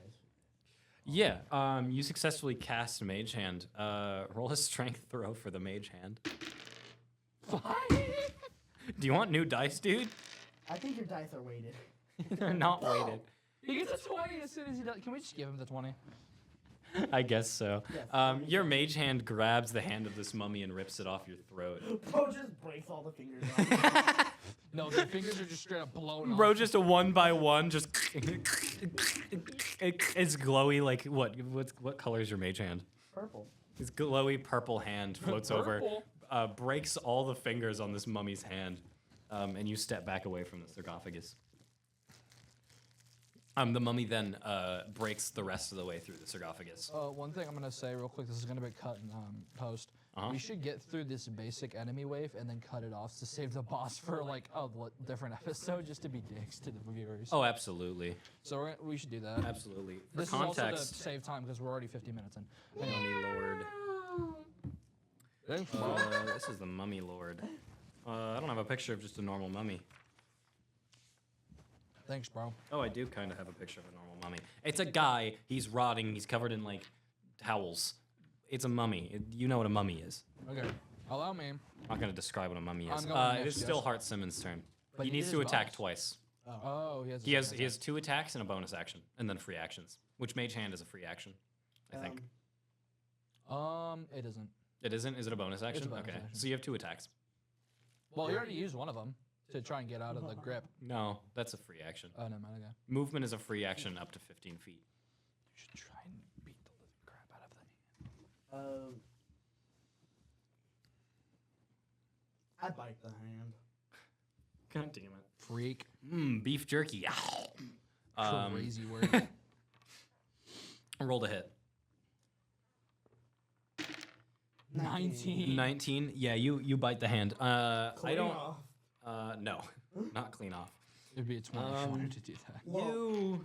Yeah, you successfully cast Mage Hand. Roll a strength throw for the Mage Hand. 5? Do you want new dice, dude? I think your dice are weighted. They're not weighted. He gets a 20 as soon as he does. Can we just give him the 20? I guess so. Yes. Your Mage Hand grabs the hand of this mummy and rips it off your throat. Bro, just breaks all the fingers off. No, the fingers are just straight up blown Bro, off. just a one by one, just it's glowy. Like what color is your Mage Hand? Purple. This glowy purple hand floats over, Purple? breaks all the fingers on this mummy's hand, and you step back away from the sarcophagus. The mummy then breaks the rest of the way through the sarcophagus. One thing I'm gonna say real quick. This is gonna be cut in post. Uh-huh. We should get through this basic enemy wave and then cut it off to save the boss for like a different episode, just to be dicks to the viewers. Oh, absolutely, So we should do that. absolutely. For This is also to context, save time because we're already 50 minutes in. Mummy Lord. Thanks, This is the Mummy Lord. I don't have a picture of just a normal mummy. Thanks, bro. Oh, I do kind of have a picture of a normal mummy. It's a guy. He's rotting. He's covered in like towels. It's a mummy. You know what a mummy is. Okay. Allow me. I'm not gonna describe what a mummy is. I'm going It next, is still yes. Hart Simmons' turn. But he he needs did to his attack bonus. twice. Oh, he has. He has 2 attacks and a bonus action, and then free actions. Which Mage Hand is a free action, I think. It isn't. It isn't. Is it a bonus action? bonus Okay. action. So you have 2 attacks. Well, he already used one of them to try and get out of the grip. No, that's a free action. Oh, no, man. Okay. Movement is a free action up to 15 feet. You should try and beat the living crap out of that hand. I bite the hand. God damn it. Freak. Beef jerky. Crazy word. Rolled a hit. 19. 19. Yeah, you bite the hand. I Clean don't. off. No, not clean off. It'd be a 20 if you wanted to do that. Well,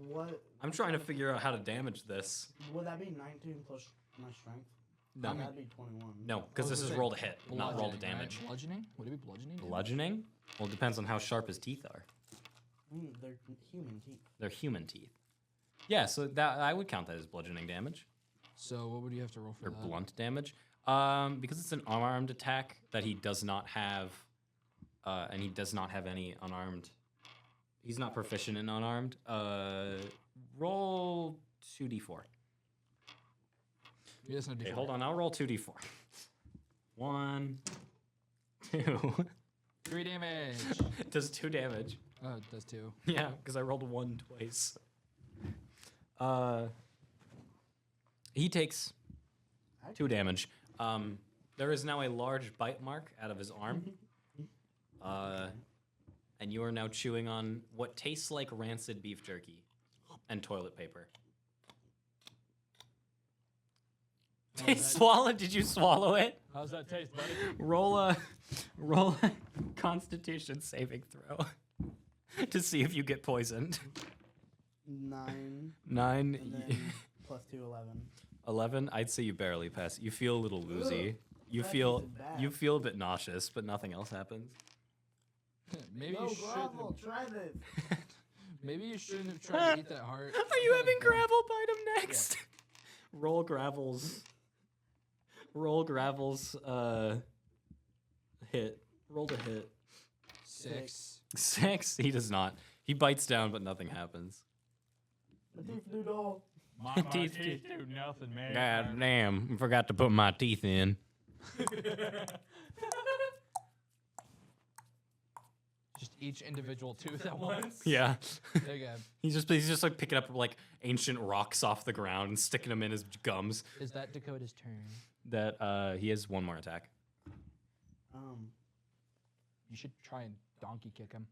What I'm trying to figure out how to damage this. would that be? 19 plus my strength. No, That'd be 21. no, because this is rolled a hit, not rolled a Bludgeoning, damage. Right? Bludgeoning? Would it be bludgeoning? Bludgeoning? Well, it depends on how sharp his teeth are. They're human teeth. They're human teeth. Yeah, so that I would count that as bludgeoning damage So what would you have to roll for or that? blunt damage. Because it's an unarmed attack that he does not have, and he does not have any unarmed. He's not proficient in unarmed. Roll 2d4. He doesn't have Okay, D4. hold on. I'll roll 2d4. 1, 2. 3 damage. Does 2 damage. Oh, it does 2. Yeah, because I rolled a 1 twice. He takes 2 damage. There is now a large bite mark out of his arm. And you are now chewing on what tastes like rancid beef jerky and toilet paper. Swallow? Did you swallow it? How's that taste, buddy? Roll a Constitution saving throw to see if you get poisoned. 9. 9, And then plus 2, 11. 11. I'd say you barely pass. You feel a little woozy. You that feel tasted bad. you feel a bit nauseous, but nothing else happens. Maybe No, you Gravel, shouldn't. try this. Maybe you shouldn't have tried to eat that heart. Are you having gravel bite him next? Roll Gravel's. Roll Gravel's hit. Roll to hit. 6. 6. He does not. He bites down, but nothing happens. The teeth doodle. My Teeth- teeth do nothing, man. God damn! I forgot to put my teeth in. Just each individual tooth at once. Yeah. There you go. He's just like picking up like ancient rocks off the ground and sticking them in his gums. Is that Dakota's turn? That he has 1 more attack. You should try and donkey kick him.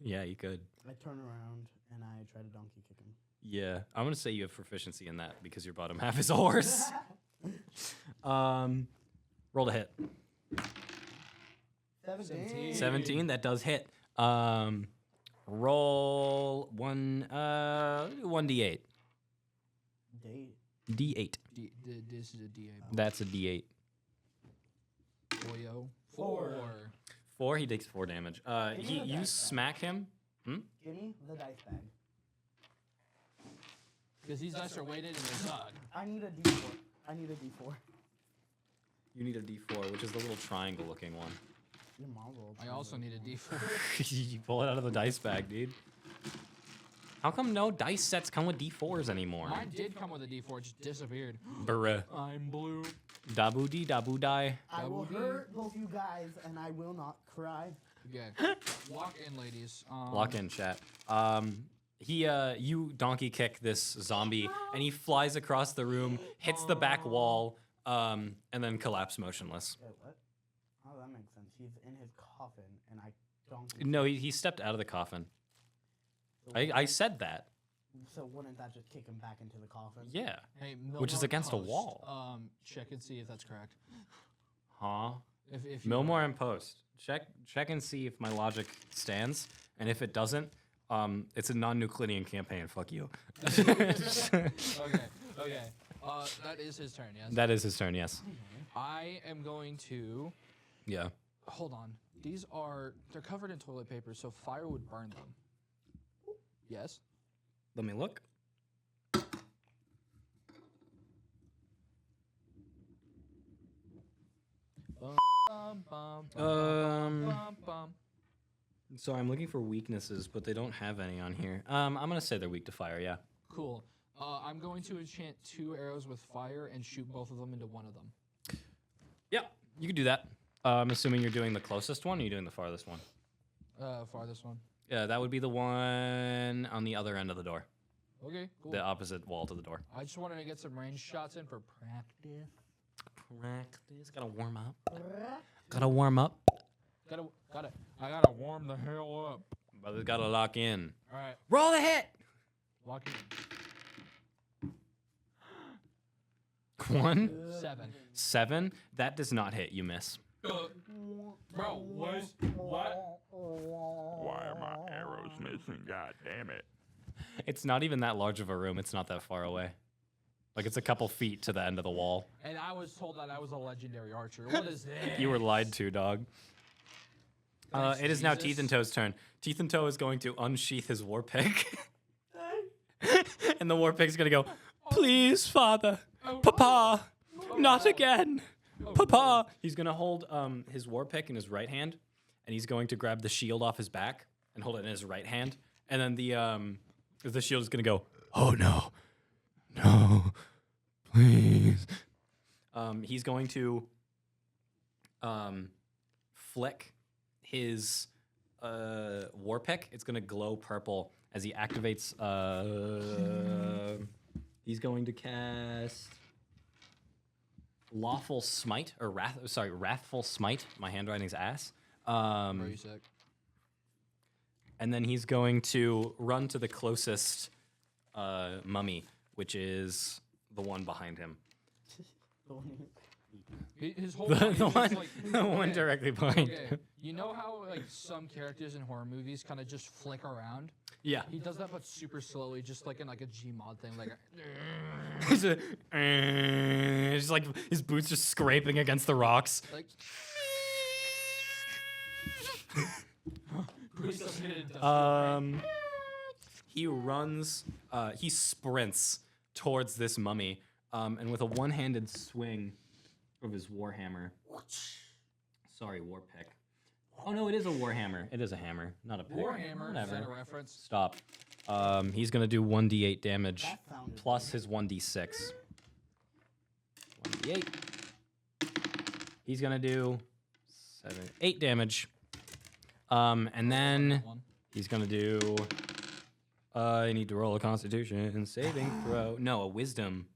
Yeah, you could. I turn around and I try to donkey kick him. Yeah, I'm gonna say you have proficiency in that because your bottom half is a horse. Roll to hit. 17. 17. That does hit. Roll 1d8. Date. D8. This is a DA. That's a D8. Boyo. 4. 4. He takes 4 damage. You smack him. Give me the dice bag. Because these dice are weighted and they suck. I need a D4. I need a D4. You need a D4, which is the little triangle-looking one. Your mom rolled. I also need a D4. You pull it out of the dice bag, dude. How come no dice sets come with D4s anymore? Mine did come with a D4, it just disappeared. Bruh. I'm blue. Dabu dee dabu die. I will Double D. hurt both you guys and I will not cry. Okay. Walk in, ladies. Lock in, chat. You donkey kick this zombie, and he flies across the room, hits the back wall, and then collapse motionless. Wait, what? Oh, that makes sense. He's in his coffin and I don't. No, he stepped out of the coffin. I said that. So wouldn't that just kick him back into the coffin? Yeah. Hey, Which is Milmore against a Post, wall. Check and see if that's correct. Huh? If you Milmore and post. Check and see if my logic stands, and if it doesn't, it's a non-Euclidean campaign. Fuck you. Okay. That is his turn, yes? That is his turn. Yes. I am going to Yeah. Hold on. They're covered in toilet paper, so fire would burn them. Yes? Let me look. Bum, bum, bum, bum. So I'm looking for weaknesses, but they don't have any on here. I'm gonna say they're weak to fire. Yeah. Cool. I'm going to enchant 2 arrows with fire and shoot both of them into one of them. Yeah, you could do that. I'm assuming you're doing the closest one, or you're doing the farthest one? Farthest one. Yeah, that would be the one on the other end of the door, Okay, cool. the opposite wall to the door. I just wanted to get some range shots in for practice. Practice. Gotta warm up. Gotta warm up. I gotta warm the hell up. Brother's gotta lock in. All right, Roll the hit. lock it. 1, 7. 7. That does not hit. You miss. Bro, what? Why are my arrows missing? God damn it. It's not even that large of a room. It's not that far away. Like, it's a couple feet to the end of the wall. And I was told that I was a legendary archer. What is this? You were lied to, dog. Thanks, It is now Jesus. Teeth and Toe's turn. Teeth and Toe is going to unsheath his war pick. And the war pick's going to go, please, father, papa, not again, papa. He's going to hold his war pick in his right hand, and he's going to grab the shield off his back and hold it in his right hand. And then the shield is going to go, oh, no, no, please. He's going to flick his war pick. It's going to glow purple as he activates. He's going to cast Lawful Smite, or Wrathful Smite. My handwriting's ass. Very sick. And then he's going to run to the closest mummy, which is the one behind him. His whole The, body the just, one, like, the one directly behind Okay, him. you know how like some characters in horror movies kind of just flick around? Yeah. He does that, but super slowly, just like in like a Gmod thing, like. It's like his boots just scraping against the rocks. Like. Bruce doesn't get it done. He runs. He sprints towards this mummy, and with a one-handed swing of his warhammer. Sorry, war pick. Oh no, it is a warhammer. It is a hammer, not a pick. Warhammer, is that Whatever. a reference? Stop. He's gonna do 1d8 damage That sounded plus his 1d6. 1d8. He's gonna do 8 damage. And then One. he's gonna do. I need to roll a Constitution saving throw. No, a Wisdom.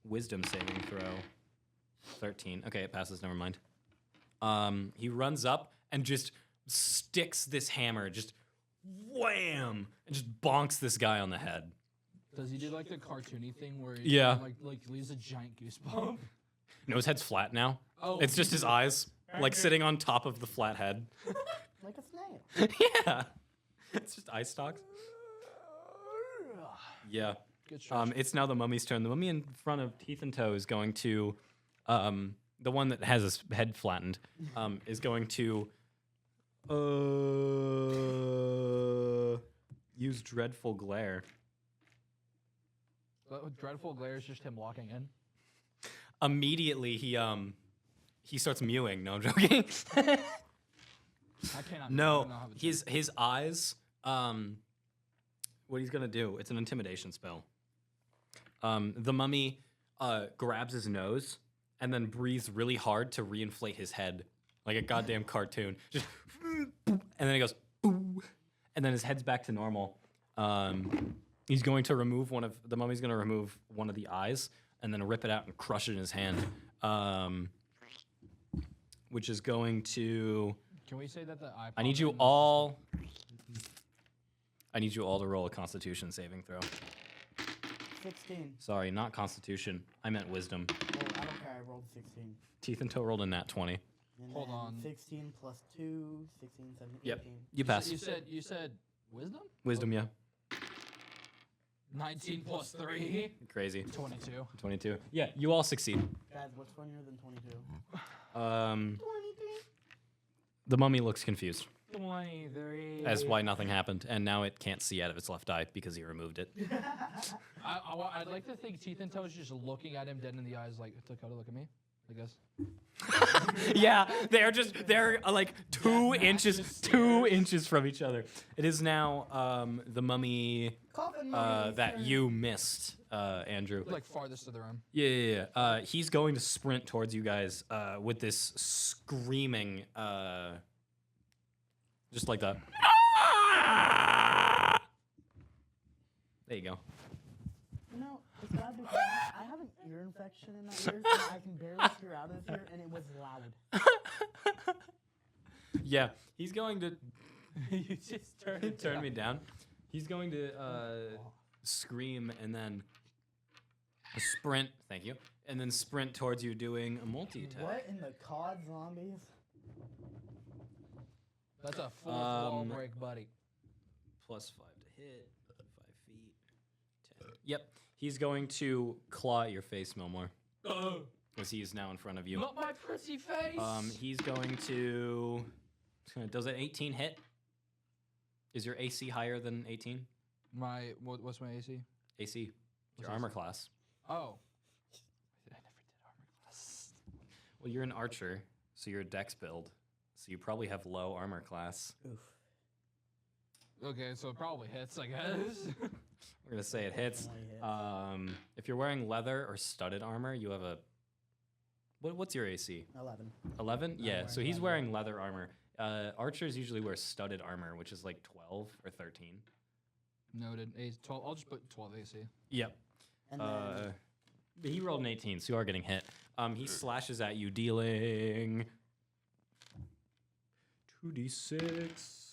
Wisdom saving throw. 13. Okay, it passes. Never mind. He runs up and just sticks this hammer, just wham, and just bonks this guy on the head. Does he do like the cartoony thing where he Yeah. like leaves a giant goosebump? No, his head's flat now. Oh, It's just his eyes, like sitting on top of the flat head. like a snail. Yeah. It's just eye stalks. Yeah. good stretch. It's now the mummy's turn. The mummy in front of Teeth and Toe is going to, the one that has his head flattened, is going to use Dreadful Glare. But Dreadful Glare is just him walking in. Immediately, he starts mewing. No, I'm joking. I cannot. No, I don't have a his eyes. What he's gonna do? It's an intimidation spell. The mummy grabs his nose and then breathes really hard to reinflate his head, like a goddamn cartoon. Just, and then he goes, boo, and then his head's back to normal. He's going to remove the mummy's going to remove one of the eyes and then rip it out and crush it in his hand, which is going to. Can we say that the eye? I need you all to roll a Constitution saving throw. 16. Sorry, not Constitution. I meant Wisdom. Well, I don't care. I rolled 16. Teeth and Toe rolled a nat 20. And Hold then on. 16 plus 2, 16, 17, Yep. 18. You pass. You said wisdom? Wisdom, yeah. 19 plus 3. Crazy. 22. 22. Yeah, you all succeed. Guys, what's funnier than 22? The mummy looks confused 23. as why nothing happened, and now it can't see out of its left eye because he removed it. I'd like to think Teeth and Toes just looking at him dead in the eyes like, Dakota, look at me, I guess. Yeah, they're like 2 inches from each other. It is now the mummy Coffin mummy that you missed, Andrew. Like farthest of the room. Yeah. He's going to sprint towards you guys with this screaming, just like that. There you go. You know, it's bad because I have an ear infection in my ear, so I can barely hear out of here, and it was loud. Yeah, he's going to. You just turn me down. He's going to scream and then sprint. Thank you. And then sprint towards you, doing a multi-attack. What in the COD zombies? That's a fourth wall break, buddy. Plus 5 to hit. 5 feet. 10. Yep. He's going to claw at your face, Milmore. Because he is now in front of you. Not my pretty face. He's going to. Does an 18 hit? Is your AC higher than 18? What's my AC? AC. Your armor class. Oh. I never did armor class. Well, you're an archer, so you're a dex build. So you probably have low armor class. Oof. Okay, so it probably hits, I guess. We're gonna say it hits. Definitely hits. If you're wearing leather or studded armor, you have a. What's your AC? 11. 11? Yeah. wearing So he's leather. wearing leather armor. Archers usually wear studded armor, which is like 12 or 13. Noted. 12. I'll just put 12 AC. Yep. And then He rolled an 18, so you are getting hit. He slashes at you, dealing 2d6.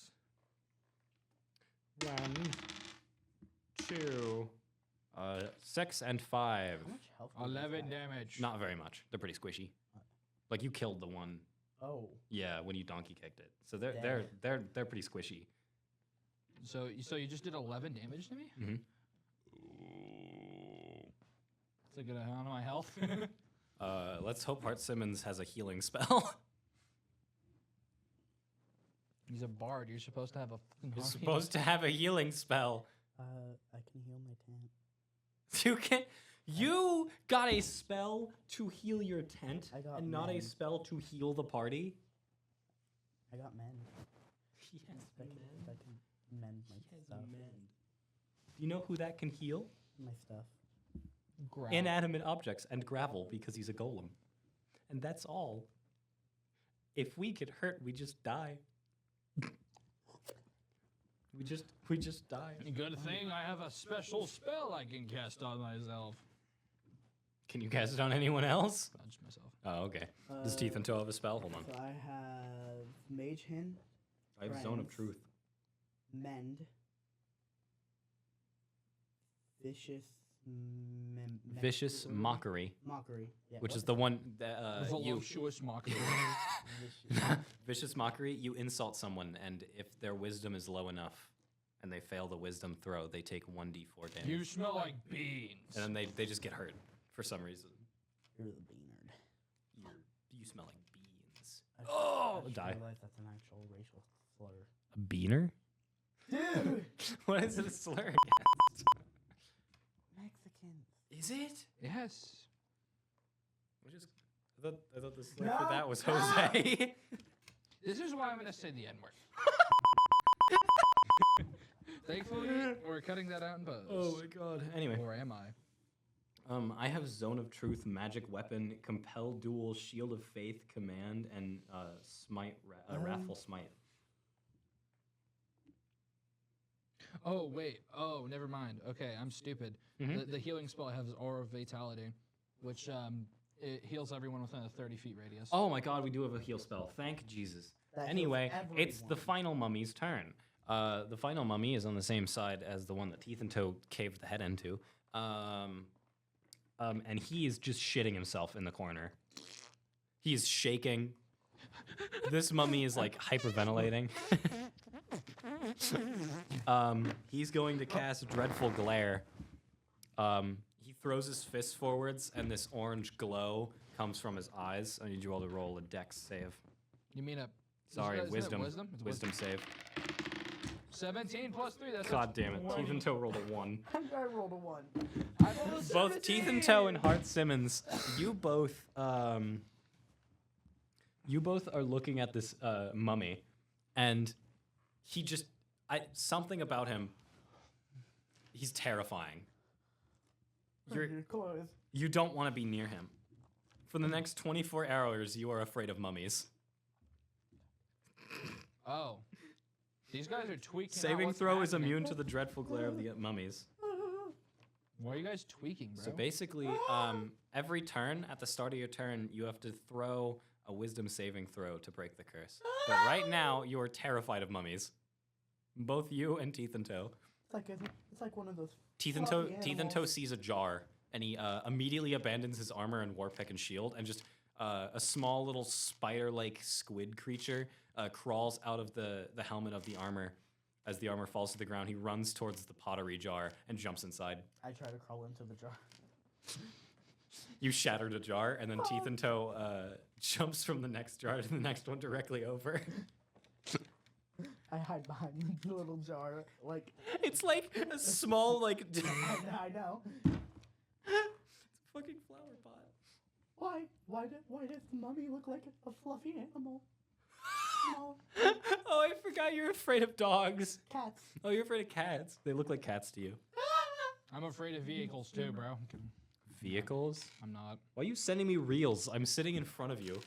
1, 2, 6, and 5. how much health? does this 11 guy- damage. Not very much. They're pretty squishy. Like you killed the one. Oh. Yeah, when you donkey kicked it. So Dang they're pretty squishy. So you just did 11 damage to me? Mhm. It's a good amount of my health. Let's hope Hart Simmons has a healing spell. He's a bard. You're supposed to have a fucking You're harpy. supposed to have a healing spell. I can heal my tent. You can. You got a spell to heal your tent, I got and not a men. spell to heal the party. I got men. He has That can mend my stuff. Do you know who that can heal? My stuff. Growl. Inanimate objects and gravel, because he's a golem. And that's all. If we get hurt, we just die. We just die. Good thing I have a special spell I can cast on myself. Can you cast it on anyone else? Not just myself. Oh, okay. Does Teeth and Toe have a spell? Hold on. So I have Mage Hand, I have Zone of friends. Truth. Mend, Vicious, Vicious Mockery, Mockery. Yeah, which what is the one that you. Voluptuous mockery. Vicious. Vicious Mockery, you insult someone, and if their wisdom is low enough and they fail the wisdom throw, they take 1d4 damage. You smell like beans. And then they just get hurt for some reason. You're the beanard. You smell like beans. Oh, I die. realize that's an actual racial slur. A beaner? Dude, What is it a slur against? Mexicans. Is it? Yes. I thought the slur for that was Jose. This is why I'm going to say the N word. Thankfully, we're cutting that out in post. Oh my god. Anyway. Or am I? I have Zone of Truth, Magic Weapon, Compel Duel, Shield of Faith, Command, and Smite, Wrathful Smite. Oh, wait. Oh, never mind. Okay, I'm stupid. Mhm. The healing spell has Aura of Vitality, which it heals everyone within a 30 feet radius. Oh my god, we do have a heal spell. Thank Jesus. That heals Anyway, it's the everyone. final mummy's turn. The final mummy is on the same side as the one that Teeth and Toe caved the head into. And he is just shitting himself in the corner. He is shaking. This mummy is like hyperventilating. He's going to cast Dreadful Glare He throws his fist forwards, and this orange glow comes from his eyes. I need you all to roll a dex save. You mean a... Sorry, isn't it wisdom. Wisdom? It's Wisdom save. 17 plus 3, that's God damn it. Teeth and Toe rolled a 1. I rolled a 1. Both Teeth and Toe and Hart Simmons, you both are looking at this mummy, and he just something about him. He's terrifying. You don't want to be near him. For the next 24 hours, you are afraid of mummies. Oh. These guys are tweaking out Saving what's throw is happening. immune to the dreadful glare of the mummies. Why are you guys tweaking, bro? So basically, every turn, at the start of your turn, you have to throw a wisdom saving throw to break the curse. But right now, you are terrified of mummies. Both you and Teeth and Toe. It's like one of those. Teeth and Toe sees a jar, and he immediately abandons his armor and war pick and shield, and just a small little spider-like squid creature crawls out of the helmet of the armor. As the armor falls to the ground, he runs towards the pottery jar and jumps inside. I try to crawl into the jar. You shattered a jar, and then Teeth and Toe jumps from the next jar to the next one directly over. I hide behind the little jar, like. It's like a small, like... I know. It's a fucking flower pot. Why does the mummy look like a fluffy animal? No. Oh, I forgot you're afraid of dogs. Cats. Oh, you're afraid of cats. They look like cats to you. I'm afraid of vehicles too, bro. Vehicles? I'm not. Why are you sending me reels? I'm sitting in front of you.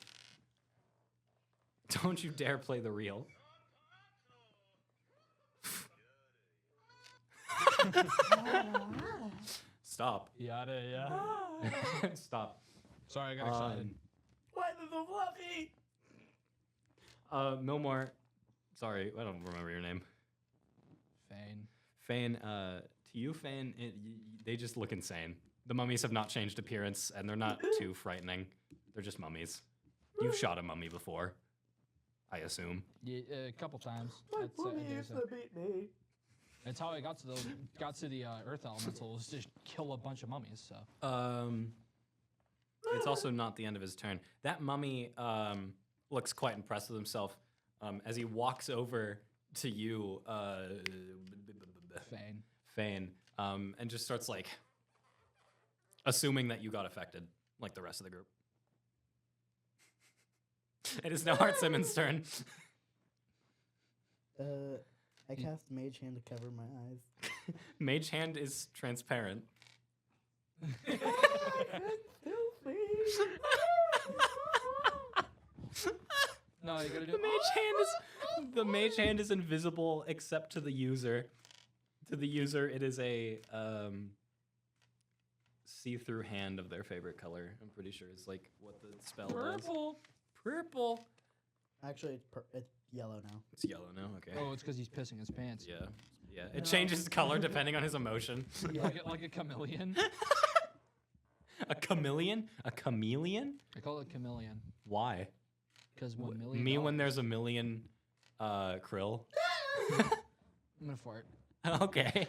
Don't you dare play the reel. Stop. Yada, yeah. Stop. Sorry, I got excited. Why is it so fluffy? Milmore. Sorry, I don't remember your name. Fane. Fane, to you, Fane, they just look insane. The mummies have not changed appearance, and they're not too frightening. They're just mummies. You've shot a mummy before, I assume. Yeah, a couple times. My I'd say- mummy I'd do used so. to beat me. That's how I got to the Earth Elemental, was just kill a bunch of mummies. So. It's also not the end of his turn. That mummy looks quite impressed with himself as he walks over to you, Fane. Fane, and just starts like assuming that you got affected, like the rest of the group. It is now Hart Simmons' turn. I cast Mage Hand to cover my eyes. Mage Hand is transparent. No, you gotta do. The mage hand is invisible except to the user. To the user, it is a see-through hand of their favorite color. I'm pretty sure it's like what the spell does. Purple. Actually, it's yellow now. It's yellow now. Okay. Oh, it's because he's pissing his pants. Yeah. Yeah. It changes color depending on his emotion. Like a chameleon. A chameleon? A chameleon? I call it chameleon Why? because 1 million. Me when there's a million krill. I'm gonna fart. Okay.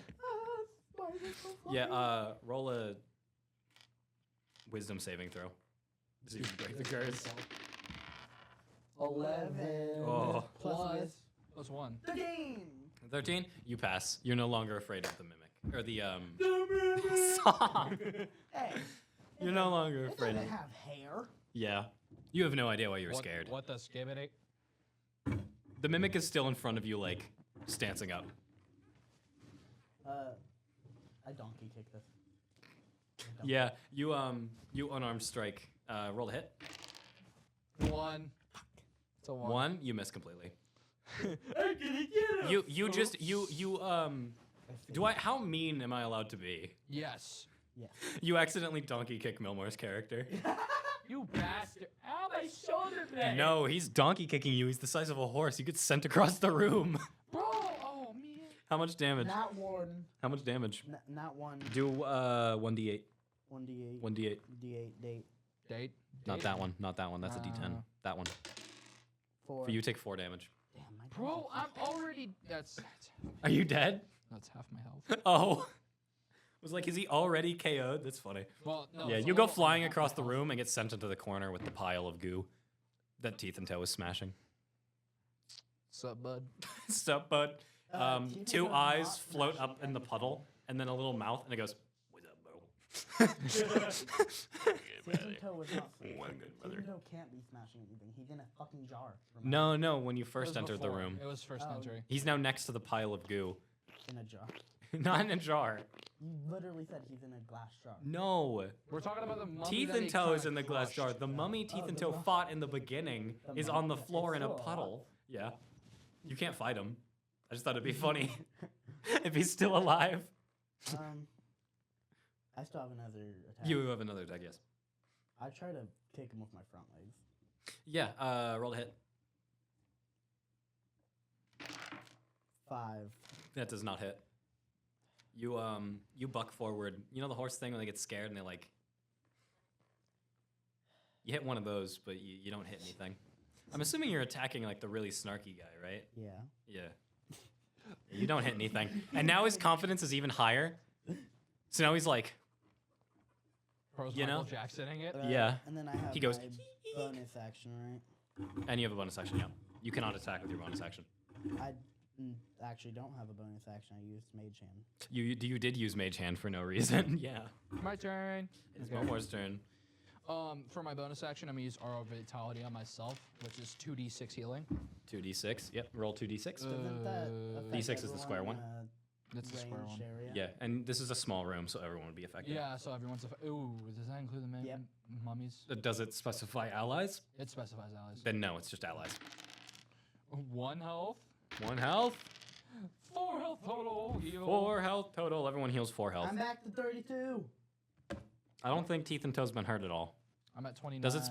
Yeah, roll a wisdom saving throw. So you can break the curse. 11 Oh. plus Plus 1. 13. 13, you pass. You're no longer afraid of the mimic. Or the, Stop! Hey, You're no longer it afraid of doesn't have hair. Yeah. You have no idea why you're scared. What the skibbity? The mimic is still in front of you, like, stancing up. I donkey kick this. Yeah, you unarmed strike. Roll a hit. 1. It's a 1. 1, you miss completely. How mean am I allowed to be? Yes. Yes. You accidentally donkey kick Milmore's character. You bastard. Ow, my shoulder blade. No, he's donkey kicking you. He's the size of a horse. You get sent across the room. Bro, oh, man. How much damage? Not one. How much damage? Not one. Do 1d8. 1d8. 1d8. D8. Date. Date? Not that one. Not that one. That's a d10. That one. 4. For you, take 4 damage. Damn, my Bro, I'm already. That's Are you dead? half my health. Oh. was like, is he already KO'd? That's funny. Well, no. Yeah, it's a you go little flying under across the health. room and get sent into the corner with the pile of goo that Teeth and Toe was smashing. Sup, bud? Sup, bud? Teeth and Toe Two is eyes not float smashing up in the anything. puddle, and then a little mouth, and it goes, "What's up, bro?" Teeth and Toe was not. Teeth and Toe can't be smashing anything. He's in a fucking jar. remember? No, when you It first was entered the before. room. It was first Oh. entry. He's now next to the pile of goo. In a jar. Not in a jar. You literally said he's in a glass jar. No. We're talking about the mummy Teeth that and he Toe is kinda in the glass jar. crushed. The mummy Teeth Oh, and the Toe mum- fought in the beginning the is on the mummy- floor it's in a still alive. puddle. Yeah. You can't fight him. I just thought it'd be funny if he's still alive. I still have another attack. You have another attack, yes. I try to kick him with my front legs. Yeah, roll a hit. 5. That does not hit. You buck forward. You know the horse thing when they get scared and they like. You hit one of those, but you don't hit anything. I'm assuming you're attacking like the really snarky guy, right? Yeah. Yeah. You don't hit anything. And now his confidence is even higher. So now he's like, Pros You Michael know? Jacksoning it. Yeah. And then I have He goes, my bonus action, right? and you have a bonus action, yeah. You cannot attack with your bonus action. I actually don't have a bonus action. I used Mage Hand. You did use Mage Hand for no reason. Yeah. My turn. It's Okay. Momore's turn. For my bonus action, I'm gonna use Aura of Vitality on myself, which is 2d6 healing. 2d6. Yep. Roll 2d6. Doesn't that affect D6 is the square everyone one. in a That's the square ranged one. area? Yeah, and this is a small room, so everyone would be affected. Yeah, so everyone's. Ooh, does that include the Yep. mummies? Does it specify allies? It specifies allies. Then no, it's just allies. 1 health. 1 health. 4 health total. Heal. 4 health total. Everyone heals 4 health. I'm back to 32. I don't think Teeth and Toe's been hurt at all. I'm at 29. Does it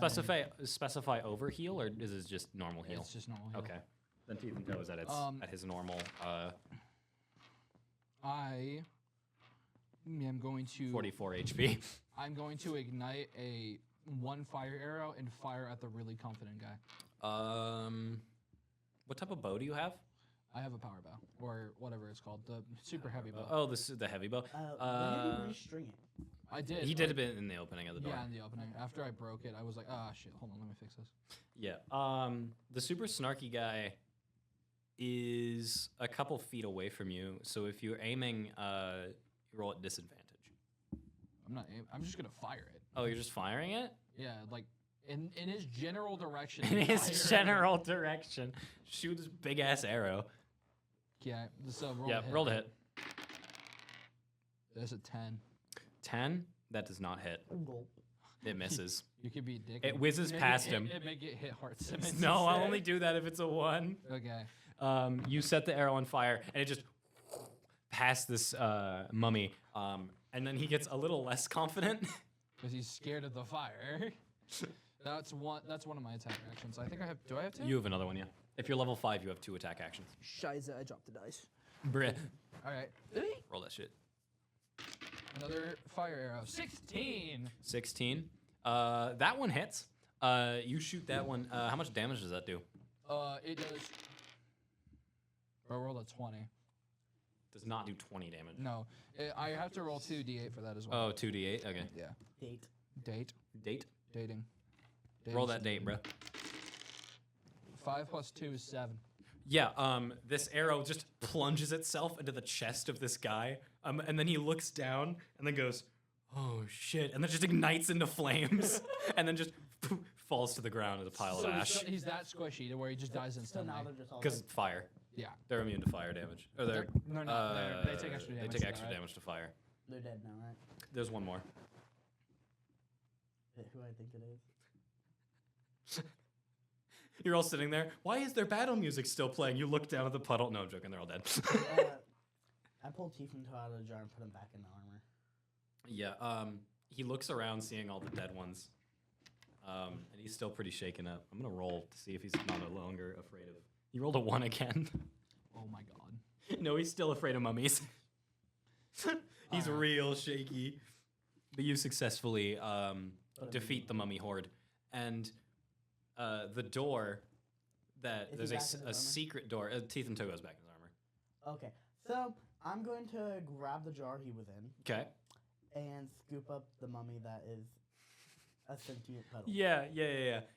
specify over heal or is it just normal heal? It's just normal heal. Okay. Then Teeth and Toe is at at his normal I am going to 44 HP. I'm going to ignite a 1 fire arrow and fire at the really confident guy. What type of bow do you have? I have a power bow or whatever it's called, the super heavy bow. Oh, this is the heavy bow. When did you restring it? I did. He did a bit in the opening of the door. Yeah, in the opening. After I broke it, I was like, ah, shit. Hold on, let me fix this. Yeah. The super snarky guy is a couple feet away from you, so if you're aiming, you roll at disadvantage. I'm just gonna fire it. Oh, you're just firing it? Yeah, like in his general direction. In his fire it. general direction. Shoot his big ass arrow. Yeah. So roll. Yeah, a hit. roll to hit. There's a 10. 10? That does not hit. Gulp. It misses. You could be a dick. It and whizzes make past him. It make it hit Heart Simmons. No, I'll instead. only do that if it's a 1. Okay. You set the arrow on fire, and it just past this mummy. And then he gets a little less confident. Because he's scared of the fire. That's one of my attack actions. I think I have. Do I have 2? You have another one, yeah. If you're level 5, you have 2 attack actions. Shiza, I dropped the dice. Bruh. All right. Roll that shit. Another fire arrow. 16. 16. That one hits. You shoot that one. How much damage does that do? It does. I rolled a 20. Does not do 20 damage. No, I have to roll 2d8 for that as well. Oh, 2d8? Okay. Yeah. Date. Date. Date? Dating. Roll that date, bro. 5 plus 2 is 7. Yeah, this arrow just plunges itself into the chest of this guy, and then he looks down and then goes, oh shit, and then just ignites into flames, and then just poof, falls to the ground as a pile of ash. He's that squishy to where he just dies So instantly. now they're just all Because fire. Yeah. They're immune to fire damage. Or they're, They're not. They take extra damage. They to take extra that, right? damage to fire. they're dead now, right? There's one more. Who I think it is. You're all sitting there. Why is their battle music still playing? You look down at the puddle. No, I'm joking. They're all dead. I pulled Teeth and Toe out of the jar and put him back in the armor. Yeah, he looks around seeing all the dead ones. And he's still pretty shaken up. I'm going to roll to see if he's no longer afraid of... He rolled a 1 again. Oh my god. No, he's still afraid of mummies. He's real shaky. But you successfully defeat the mummy horde. And the door that... Is he there's back in his a armor? secret door. Teeth and Toe goes back in his armor. Okay, so I'm going to grab the jar he was in Okay. and scoop up the mummy that is a sentient puddle. Yeah.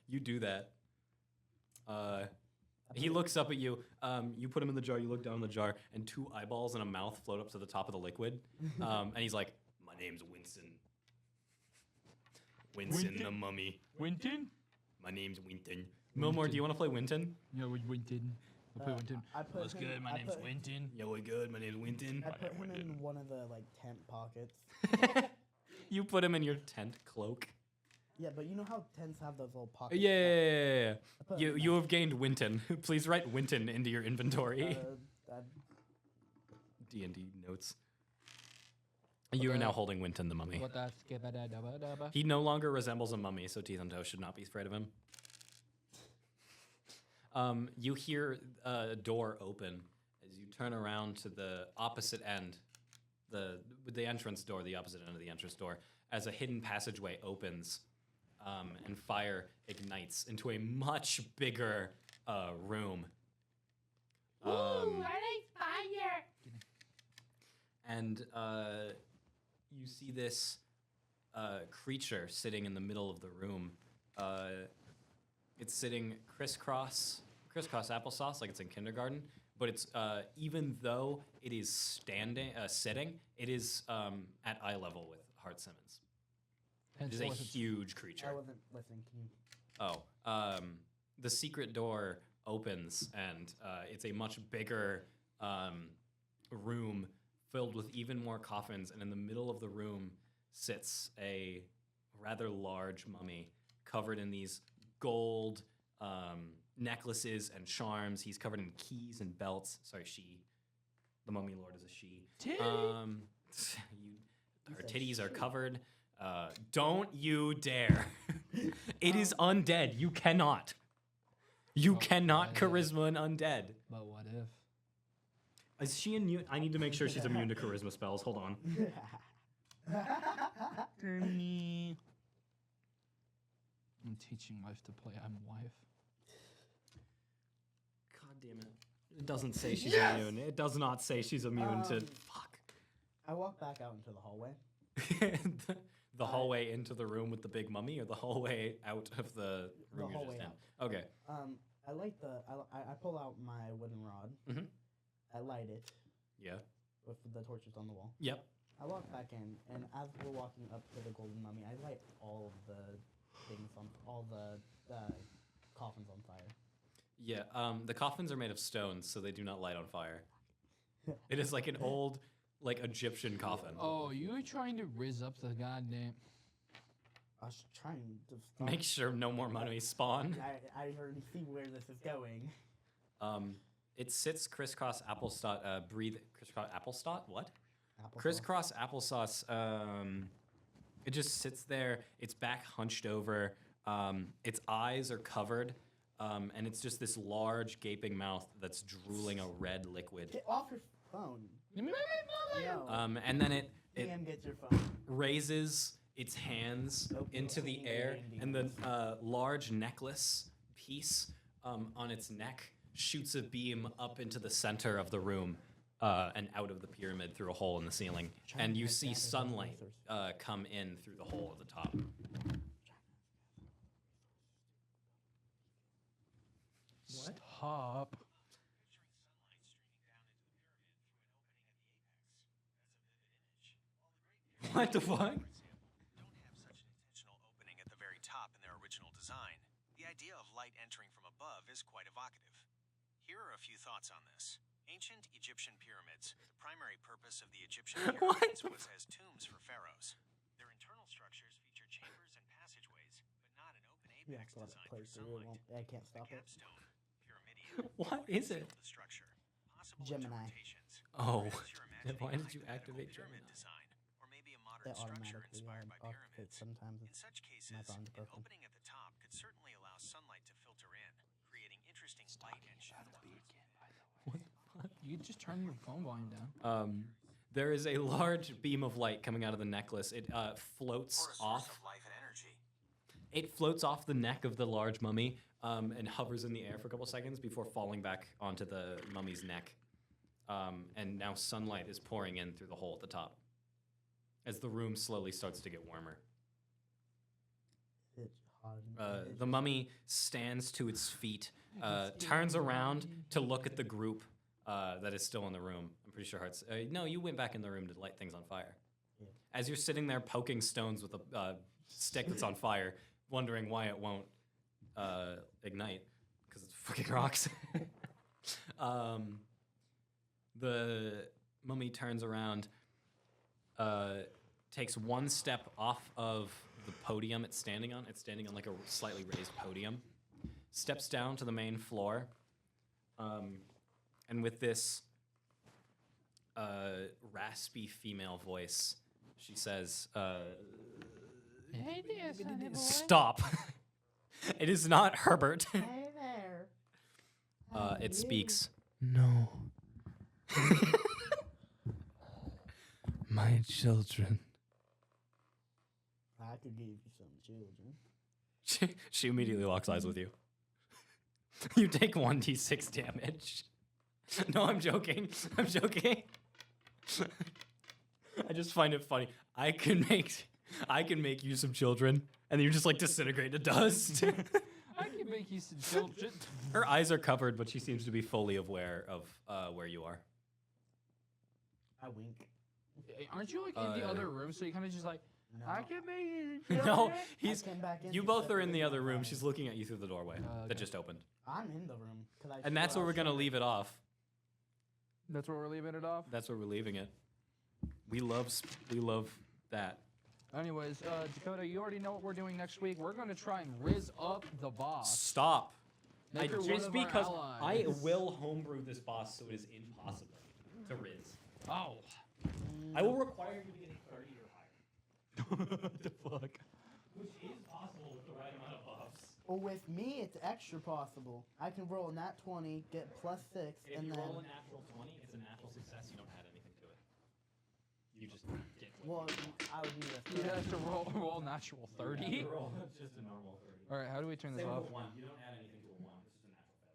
You do that. He looks up at you. You put him in the jar. You look down in the jar, and 2 eyeballs and a mouth float up to the top of the liquid. And he's like, "My name's Winston. Winston the mummy. Winton? My name's Winton." Milmore, do you want to play Winton? Yeah, Winton. I'll play Winton. I put What's him- good? My I name's put- Winton. Yeah, we're good. My name's Winton. I put him in one of the tent pockets. You put him in your tent cloak. Yeah, but you know how tents have those little pockets? Yeah. I put him in You have gained Winton. Please write Winton into your inventory. that. D&D notes. You are now holding Winton the mummy. What that's skibba-da-dabba-dabba. He no longer resembles a mummy, so Teeth and Toe should not be afraid of him. You hear a door open as you turn around to the opposite end, the entrance door, the opposite end of the entrance door, as a hidden passageway opens, and fire ignites into a much bigger room. And you see this creature sitting in the middle of the room. It's sitting crisscross applesauce, like it's in kindergarten. But it's even though it is sitting, it is at eye level with Hart Simmons. It is a Henceforth, it's- huge creature. I wasn't listening. Can you? Oh, the secret door opens, and it's a much bigger room filled with even more coffins. And in the middle of the room sits a rather large mummy covered in these gold necklaces and charms. He's covered in keys and belts. Sorry, she. The mummy lord is a she. Her titties are covered. Don't you dare. It is undead. You cannot. You cannot charisma an undead. But what if? Is she immune? I need to make sure she's immune to charisma spells. Hold on. I'm teaching life to play. I'm wife. God damn it. It doesn't say she's immune. It does not say she's immune to. Fuck. I walk back out into the hallway. The hallway into the room with the big mummy, or the hallway out of the room you're hallway just out. in? Okay. I light I pull out my wooden rod. Mhm. I light it Yeah. with the torches on the wall. Yep. I walk back in, and as we're walking up to the golden mummy, I light all of the things on all the coffins on fire. Yeah. The coffins are made of stones, so they do not light on fire. It is like an old, like Egyptian coffin. Oh, you were trying to rizz up the goddamn. I was trying to stop. Make sure no more mummies spawn. I already see where this is going. It sits crisscross applesauce. Breathe crisscross applesauce. What? Applesauce. Crisscross applesauce. It just sits there. Its back hunched over. Its eyes are covered, and it's just this large gaping mouth that's drooling a red liquid. Get off your phone. No. And then it DM, get your phone. raises its hands Nope. into the air, and the large necklace piece on its neck shoots a beam up into the center of the room and out of the pyramid through a hole in the ceiling. And you see sunlight come in through the hole at the top. What? Stop. What the fuck? Don't have such an intentional opening at the very top in their original design. The idea of light entering from above is quite evocative. Here are a few thoughts on this. Ancient Egyptian pyramids. The primary purpose of the Egyptian pyramids was as tombs for pharaohs. Their internal structures feature chambers and passageways, but not an open Yeah, apex so let it designed play for through. sunlight. I can't stop The it. capstone, pyramidion, What would is seal it? the structure. Possible Gemini. interpretations. Oh, Perhaps you're imagining why a did you hypothetical activate pyramid Gemini? design, or maybe a They modern structure automatically inspired by update pyramids. sometimes. In such cases, my phone's an broken. opening at the top could certainly allow sunlight to filter in, creating interesting light and shadow lines. You could just turn your phone volume down. There is a large beam of light coming out of the necklace. It floats Or a source off. of life and energy. It floats off the neck of the large mummy and hovers in the air for a couple seconds before falling back onto the mummy's neck. and now sunlight is pouring in through the hole at the top as the room slowly starts to get warmer. It's hot in The mummy stands to its feet, turns around to look at the group that is still in the room. I'm pretty sure Heart's... no, you went back in the room to light things on fire. Yeah. As you're sitting there poking stones with a stick that's on fire, wondering why it won't ignite, because it's fucking rocks. The mummy turns around, takes one step off of the podium it's standing on. It's standing on like a slightly raised podium. Steps down to the main floor. And with this raspy female voice, she says, Hey there, sonny boy. "Stop." It is not Herbert. Hey there. It speaks. No. My children. I could give you some children. She immediately locks eyes with you. You take 1d6 damage. No, I'm joking. I'm joking. I just find it funny. I can make you some children, and then you just like disintegrate to dust. I can make you some children. Her eyes are covered, but she seems to be fully aware of where you are. I wink. Aren't you like in the other room? So you kind of just like, No. I can make you No, children? he's. I came back in You to both set are in the other fire. room. She's looking at you through the doorway that okay. just opened, I'm in the room. and that's where we're gonna leave it off. That's where we're leaving it off. That's where we're leaving it. We love that. Anyways, Dakota, you already know what we're doing next week. We're gonna try and riz up the boss. Stop. Make her one Just of our because I allies. will homebrew this boss, so it is impossible to riz. Oh. I will require you to get a 30 or higher. What the fuck? Which is possible with the right amount of buffs. Well, with me, it's extra possible. I can roll a nat 20, get +6, If and you then. roll a natural 20, it's a natural success. You don't add anything to it. You just get Well, I would need a. You have to roll natural 30. You roll just a normal 30. All right, how do we turn this Same off? with a 1. You don't add anything to a 1. It's just a natural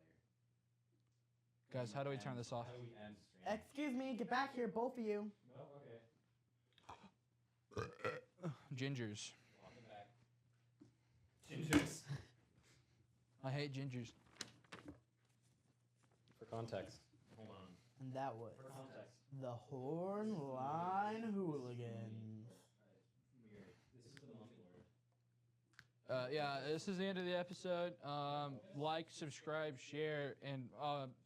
failure. Guys, how do we turn this off? How do we end stream? Excuse me, get back here, both of you. Oh, okay. Gingers. Walking back. Gingers. I hate gingers. For context. Hold on. And that was For context. the Horn Line Hooligans. Weird. This is the Mummy Lord. Yeah, this is the end of the episode. Like, subscribe, share, and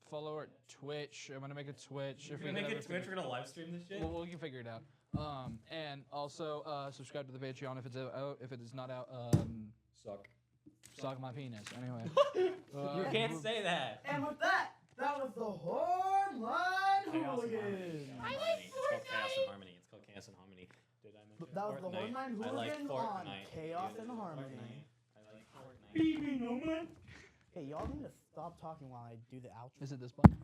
follow our Twitch. I'm gonna make a Twitch. We're gonna make a Twitch. We're gonna live stream this shit. Well, we can figure it out. And also subscribe to the Patreon if it's out. If it is not out, Suck. suck my penis. Anyway. You can't say that. And with that, that was the Horn Line Chaos and harmony. Hooligans. It's called Chaos and Harmony. It's called Chaos and Harmony. Did I mention That was the Horn Line I like Hooligans on Fortnite. Chaos Dude, and Harmony. I like Fortnite. Hey, y'all need to stop talking while I do the outro. Is it this button?